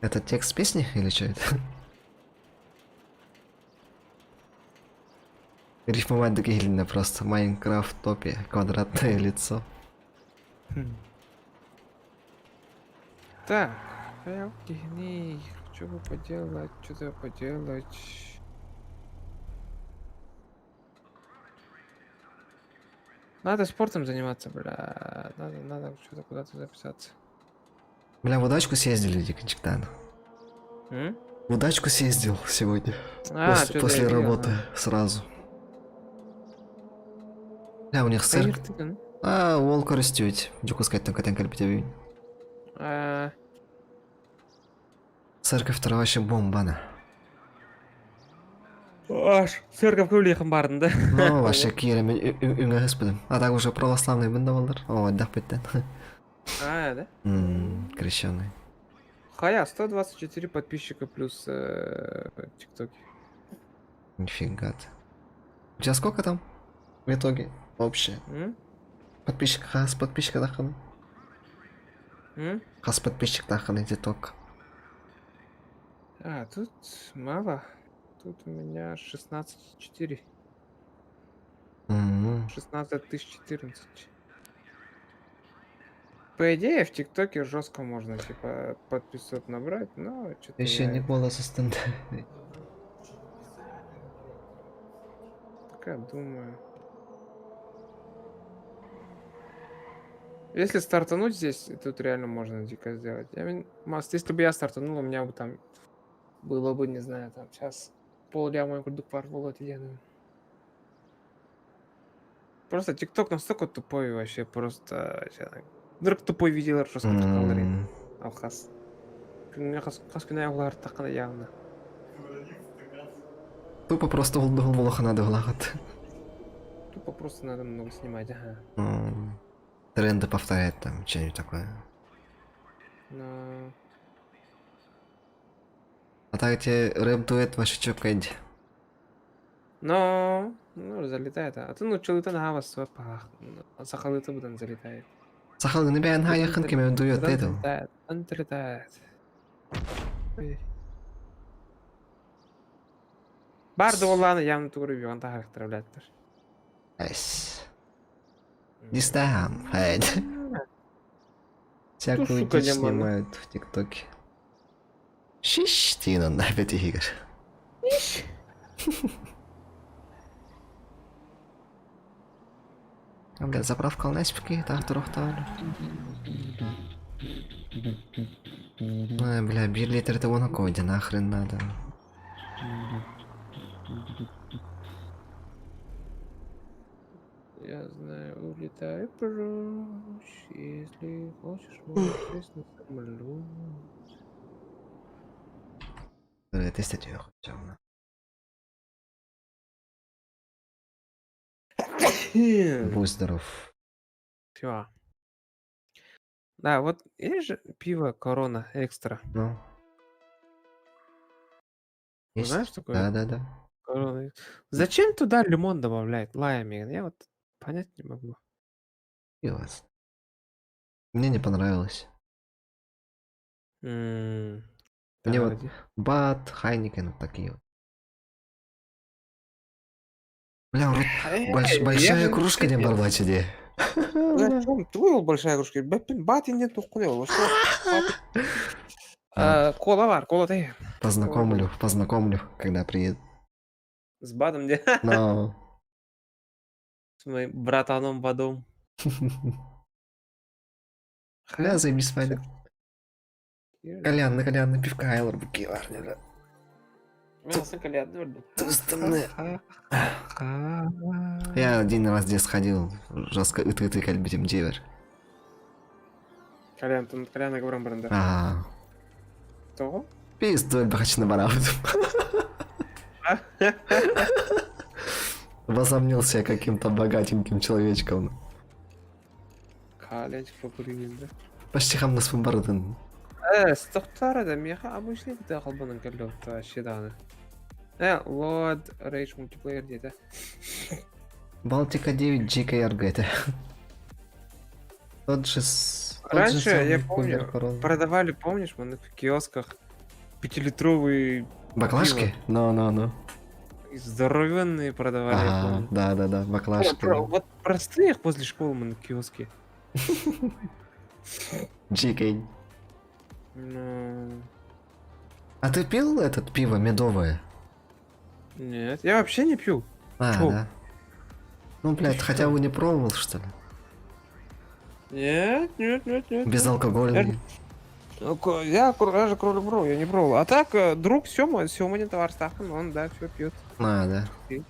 Это текст песни или что это? Рифмовать догильно просто. Майнкрафт в топе. Квадратное лицо. Так. Я не хочу Чего поделать, что-то поделать. Надо спортом заниматься, бля. Надо что-то куда-то записаться. Бля, в удачку съездили, Дикончиктан. М? В удачку съездил сегодня. Что-то После я видел, работы сразу. Бля, у них церковь. Қайықты, Ол көрістеуді. Жүк ұскайттың кәтен кәлбетебейін. Церковь-то вообще бомбана. Аш, церковь көбілейхін бардың да. Ну, вообще киелі мен үңі ғыспыдым. А так уже православный бында болдыр. О, дақ беттен. Да? Крещеный. Хая, 124 подписчика плюс ТикТоке. Нифига ты. У тебя сколько там? В итоге? Общее. Подписчик, хас подписчика даханы. Хас подписчик даханы, титок. Тут мало. Тут у меня 16,4. 16 014. По идее, в ТикТоке жестко можно, типа, под 500 набрать, но что-то Еще не голос ассистента. пока думаю. Если стартануть здесь, тут реально можно дико сделать. Если бы я стартанул, у меня бы там было бы, не знаю, там сейчас полляма курдук пар было делаю. Просто ТикТок настолько тупой вообще, просто вдруг тупой видео жестко тыркалдыр. Алхас. Мне хас күнә углар такына явно. Тупо просто олдығыл болуға надо влагать. Тупо просто надо много снимать, ага. Тренды повторять там, что-нибудь такое. Но... А так тебе рэп-дуэт ваши чё кайди? Ну, залетает. А ты научил это на вас пах. Сахал это будан залетает. Сахал не бәйін ға яқын кеме дуэт деді. Он залетает. Барды оланы явно тугры биван тахар травляттыр. Айс. Дистам, хайд. Всякую сука, дичь демоны. снимают в ТикТоке. Шиш, Тинан, опять игр. Бля, заправка у нас пики, так, турохтавлю. Бля, бирлитер это вон коде, нахрен надо. Я знаю, улетай прочь, если хочешь, можешь сесть на самолет. Это статью хотел. Будь здоров. Всё. Да, вот есть же пиво Корона Экстра. Ну. Есть. Знаешь, что такое? Да. Корона. Зачем туда лимон добавляют? Лайм. Я вот понять не могу. И вас. Мне не понравилось. Мне вот Бат, Хайникен, такие вот. Бля, большая кружка не оборвать идея. Зачем? Твой большая кружка. Бати нет, хуй. Кола бар, кола ты. Познакомлю, когда приеду. С Бадом, где? Но... С моим братаном Бадом. Бля, заебись, Спайдер. Кальянный пивка, Айлор, буки, варня. Я один раз здесь сходил, жестко ытый кальбитим девер. Кальян говорим бренда. Ага. Что? Пиздоль бы хочу наоборот. Возомнил себя каким-то богатеньким человечком. Калечка попрыгнул, да? Почти хам нас выборден. Стоқтар да меха обычный да қалбаның кәлі вообще даны. Лод Rage мультиплеер дейді. Балтика 9 GKRG это. Раньше, я помню, продавали, помнишь, мы в киосках 5-литровые баклажки? Ну. здоровенные продавали. Ага, да, баклажки. Вот простые их возле школы мы на киоске. GK. Ну... А ты пил этот пиво медовое? Нет, я вообще не пью. А, Чё? да. Ну, блядь, Ты хотя что? бы не пробовал, что ли? Нет, нет, нет, нет. Безалкогольный. Я даже кроли брал, я не пробовал. А так, друг Сёма не товар Стахан, он, да, все пьет. А, да. Пил.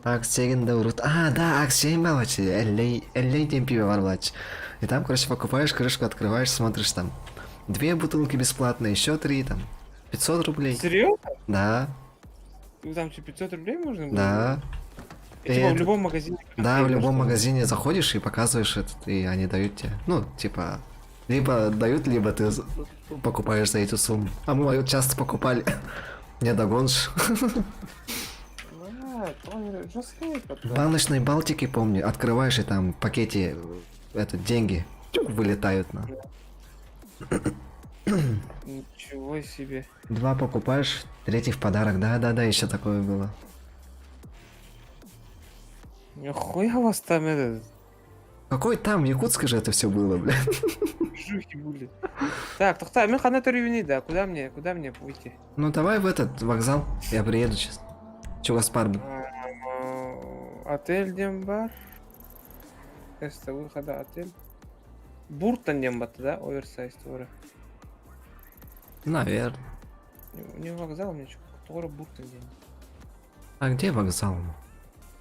Аксеген Даурут. А, да, Аксеген Балачи. Эллей тем пиво варлач. И там, короче, покупаешь, крышку открываешь, смотришь там. 2 бутылки бесплатно, еще 3 там. 500 рублей. Серьезно? Да, Там что, 500 рублей можно было? да. И, типа, в Это- любом магазине. Да, в коктейль, любом что ли? магазине заходишь и показываешь этот, и они дают тебе. Ну, типа, либо дают, либо ты покупаешь за эту сумму. А мы часто покупали. Не догонишь. В баночной Балтике, помню, открываешь, и там в пакете деньги вылетают на. Ничего себе. 2 покупаешь, 3 в подарок. Да, еще такое было. Нихуя у вас там этот, Какой там, в Якутске же это все было, бля. жухи были. Так, тохта, мы хана не да, куда мне уйти? Ну давай в этот вокзал, я приеду сейчас. Чугаспарду. Отель Дембар. Место выхода отель. Буртон Дембат, да? Оверсайз Тора. Наверное. Не вокзал, мне что, Тора Буртон Дембат. А где вокзал?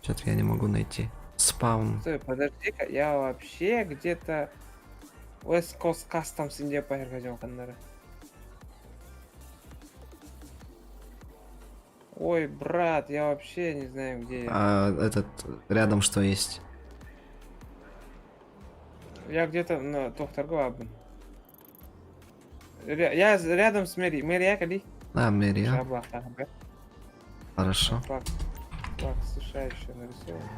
Что-то я не могу найти. Спаун. Стой, подожди-ка, я вообще где-то West Coast Customs Индия поехал каннары. Ой, брат, я вообще не знаю, где я. А этот рядом что есть? Я где-то на Тохтаргуабын. Я рядом с Мэри Кали. А, Мерия. Шаблах, ага. Хорошо. Флаг США еще нарисован. —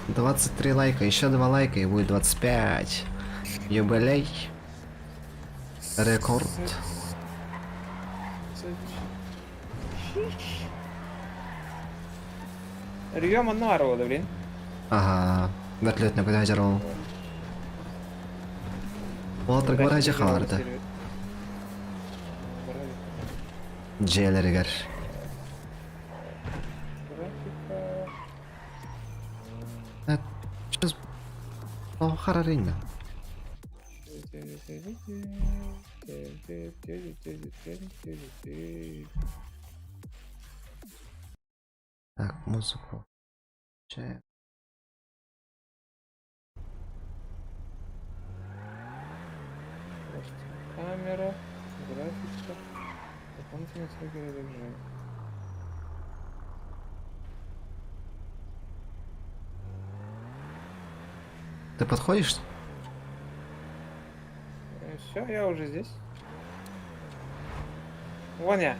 23 лайка, еще 2 лайка и будет 25. Юбилей. Рекорд. Рьема народа, блин. Ага. Вертолет не подозревал. Вот так вроде харда. Джеллеригер. Сейчас. О, харарина. Так, музыку. Чай. Камера, графика, дополнительные сроки разрешения. Ты подходишь? Все, я уже здесь. Вон я.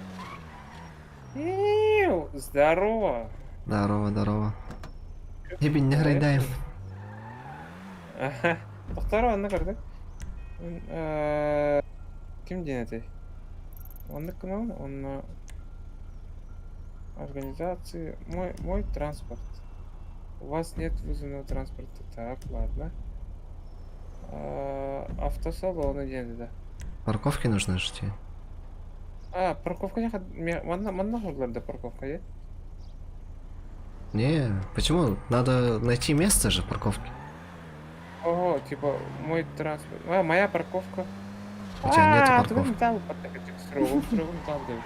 Здорово. Здорово, здорово. Тебе не грайдаем. Ага. Второй на карту. Кем день это? Он на канал, он на организации. Мой транспорт. У вас нет вызванного транспорта. Так, ладно. Автосалон один, да. Парковки нужны же тебе. Парковка не хад. Манна парковка, е? Не, почему? Надо найти место же парковки. Ого, типа, мой транспорт. Моя парковка. У тебя нету Ты парковки. металл строго металл даешь.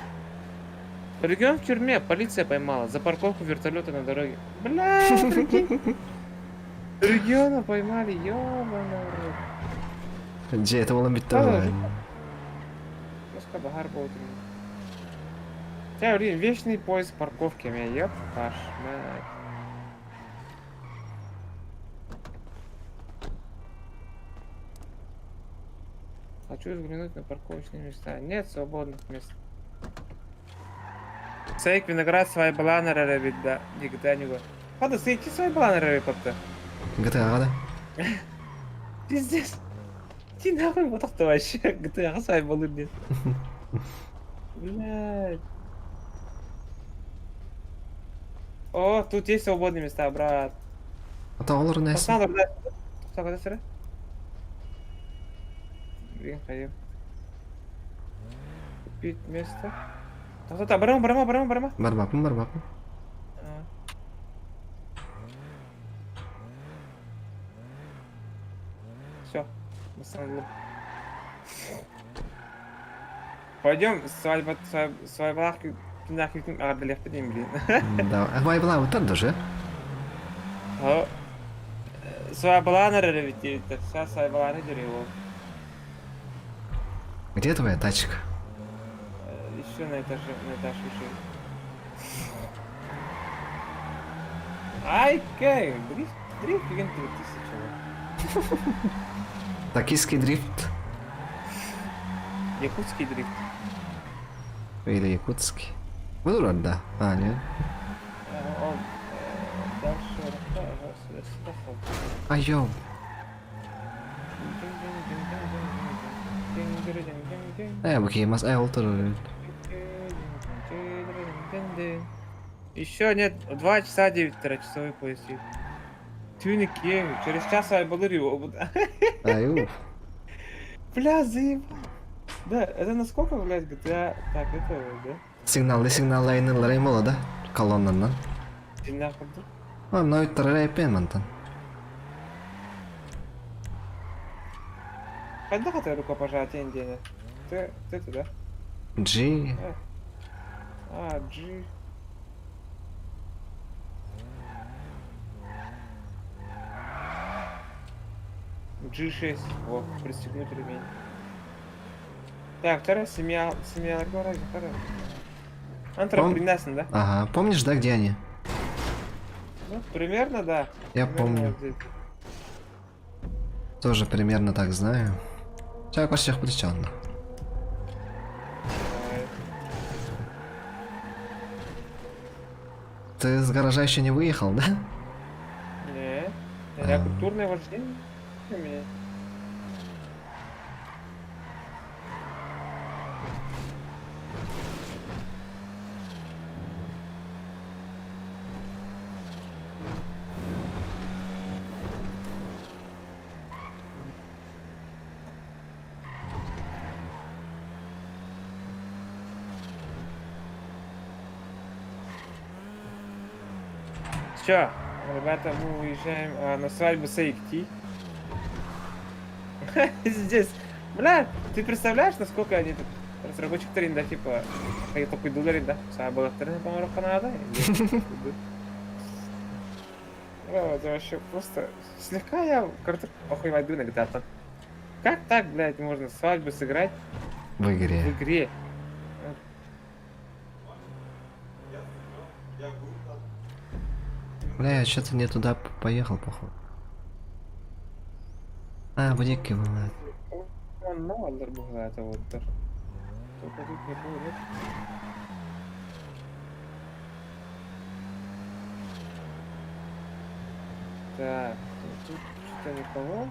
Регион в тюрьме, полиция поймала за парковку вертолета на дороге. Бля, прикинь. Региона поймали, ёбаный рот. Где это было быть Да, то? Пускай Багар будет. Блин, вечный поиск парковки, меня ёб ваш мать. Хочу взглянуть на парковочные места. Нет свободных мест. Сейк виноград свои бланеры вида. Нигда не было. Хода, сейки свои бланеры попта. GTA, да? Пиздец. Ти нахуй вот это вообще. GTA свои баллы нет. Блядь. О, тут есть свободные места, брат. А то олар не Пацан, да. Кто когда сюда? Блин, хаем. Купить место. Та, барама. Бармаппын. Все, пойдем свадьба нахуй ардалях подним, блин. Да. Вай была вот там же. Свадьба на ревите, сейчас свадьба на дерево. Где твоя тачка? Еще на этаж выше. Ай, кай, дрифт, клиент 3000. Токийский дрифт. Якутский дрифт. Или якутский. Вроде да. А, нет. Он дальше сюда. А йоу. Бакеймас, олтур. Еще нет, 2 часа 9 часовой поезд. Тюник через час я благодарю. Аю. Бля, заебал. Да, это насколько, блядь, GTA? Так, это, да? Сигнал лайнерлары мола да? Колоннанан. Сильно ходу. А, но это рейпенментан. Когда хотя рукопожатие Индия? Ты да? G. G. G6. О, пристегнуть ремень. Так, вторая семья вторая. Антропринесен, да? Ага, помнишь, да, где они? Ну, примерно, да. Я Примерно помню. вот здесь. Тоже примерно так знаю. Чай почти включен. Ты с гаража еще не выехал, да? Не, я культурное вождение у меня. Чё, ребята, мы уезжаем на свадьбу Сейкти. Здесь, бля, ты представляешь, насколько они тут разработчик Тарин, да, типа, я только долларин, да, свадьба Тарин, по-моему, Канада. Это вообще просто слегка я охуеваю на GTA. Как так, блядь, можно свадьбу сыграть В игре. в игре? Бля, я что-то не туда поехал, походу. А, будики бывает. Он Малдер бывает, а вот даже. Только тут не будет. Так, тут что-то никого.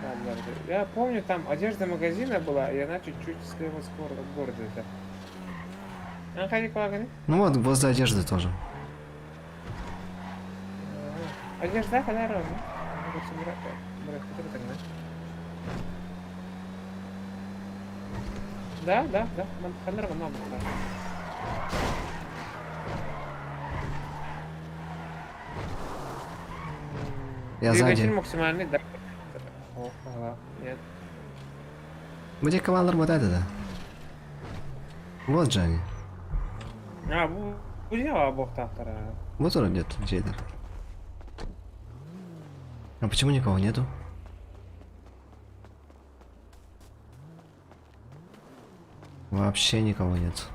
Ладно, я помню, там одежда магазина была, и она чуть-чуть слева с города. А, ходи, клади. Ну вот, возле одежды тоже. Одежда, когда ровно. Да, когда ровно. Я Двигатель сзади. максимальный, да. О, ага, нет. Будик командир вот это, да. Вот же они. А, будем бог тахтара. Вот он где-то, Джейдер. А почему никого нету? Вообще никого нет.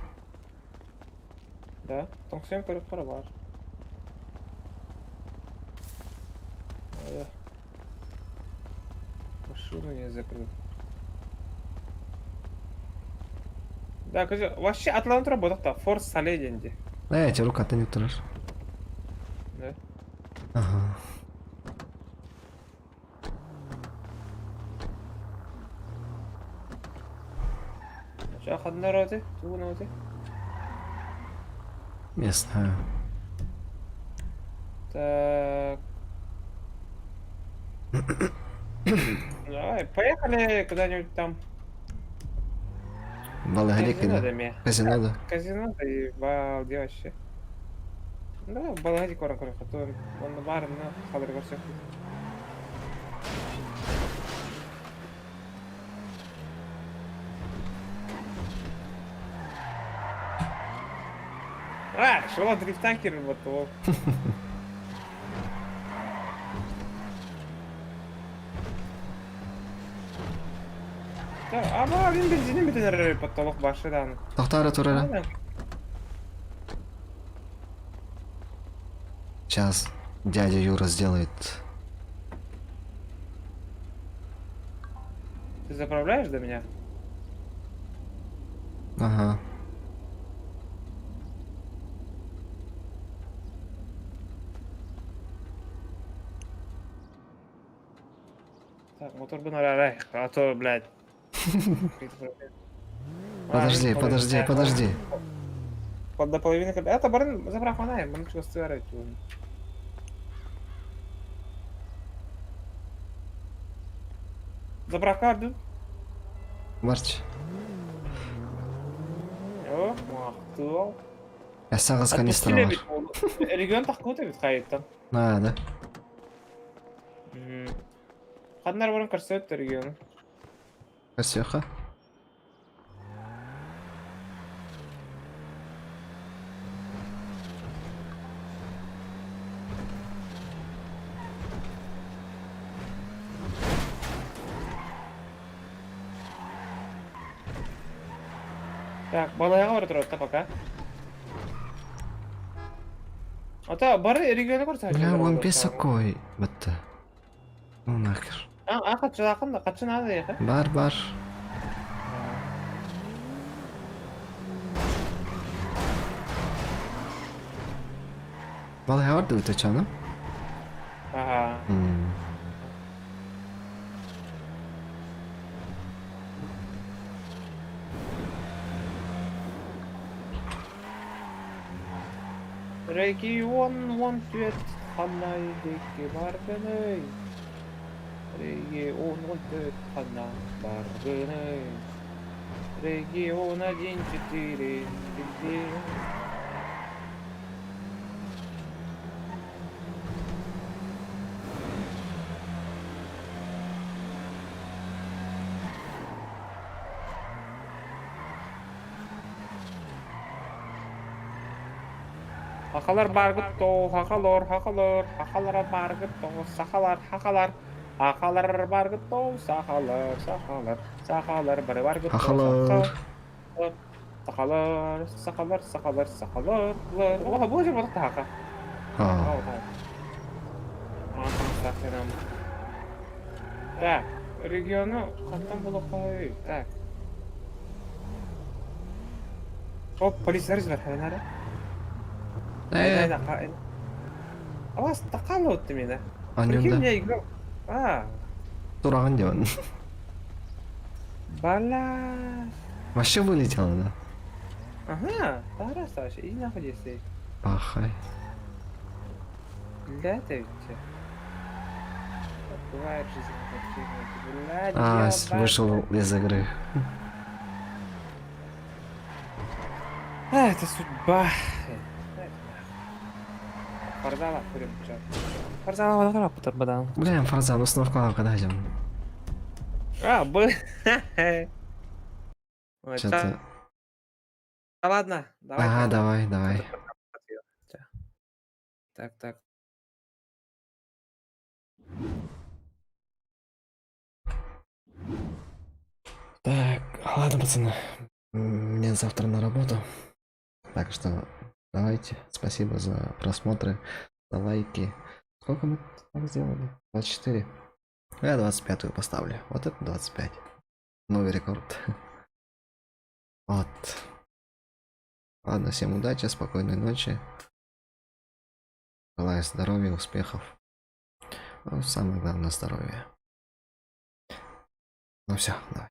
Да, там всем карабаш. Машину не закрыл. Да, вообще Атлант работал-то, Форс Легенди. Эти рука-то не трешь. Да. Ага. Что, одна роты? Ту ноты? Местная. Так. Давай, поехали куда-нибудь там. Балагалики, Казино да? да. Казино, да? Казино да и балде вообще. Да, балагади коран коран хатуын. Оны баарына калдыр көрсөк. Шола дрифтан кирил вот. Ama benim benzinim bitirir patolog başladan. Тоқтары турара. Сейчас дядя Юра сделает. Ты заправляешь до меня? Ага. Так, мотор бы нарарай, а то, блядь. Подожди. Под до половины, это барин заправка она, мы ничего стирать. Заправка арду. Барч. О, мактыл. Я сағыз канистра бар. Регион таққыты бит қайыттан. Да. Қадынар бұрын көрсетті регионы. Красиха. Так, балаяға бара тұрады пока. Ата, бары регионы көрсетті. Бля, он песокой. Бітті. Ну нахер. Қатшы ақында, қатшы нады еқі? Бар. Балай vardı öte canım. Ага. Регион он твет ханай деки барганы. Регион он твет хана барганы. Регион 1-4. Хакалар баргыт то, хакалар баргыт то, хакалар баргыт то, сахалар бары баргыт то, сахалар. Оха, бұл жер бодықты хака. Так, регионы қаттан болып қой. Так. Оп, полицияр жүр, қайнары. Авас тақал өтті мені. Прикинь, я играл. Тураған демін. Бала. Вообще вылетело, да? Ага, тарас вообще, иди нахуй здесь. Пахай. Да, ты че? Бывает жизнь, блядь. Вышел из игры. Это судьба. Фарзала, курим, чё? Фарзала, валгара, путар бадан. Блин, Фарзан, установка когда идем? Что-то... Да ладно, давай. Ага, давай. Так. Так, ладно, пацаны. Мне завтра на работу. Так что давайте. Спасибо за просмотры, за лайки. Сколько мы так сделали? 24. Я 25-ю поставлю. Вот это 25. Новый рекорд. Вот. Ладно, всем удачи, спокойной ночи. Желаю здоровья, успехов. Ну, самое главное здоровье. Ну все, давай.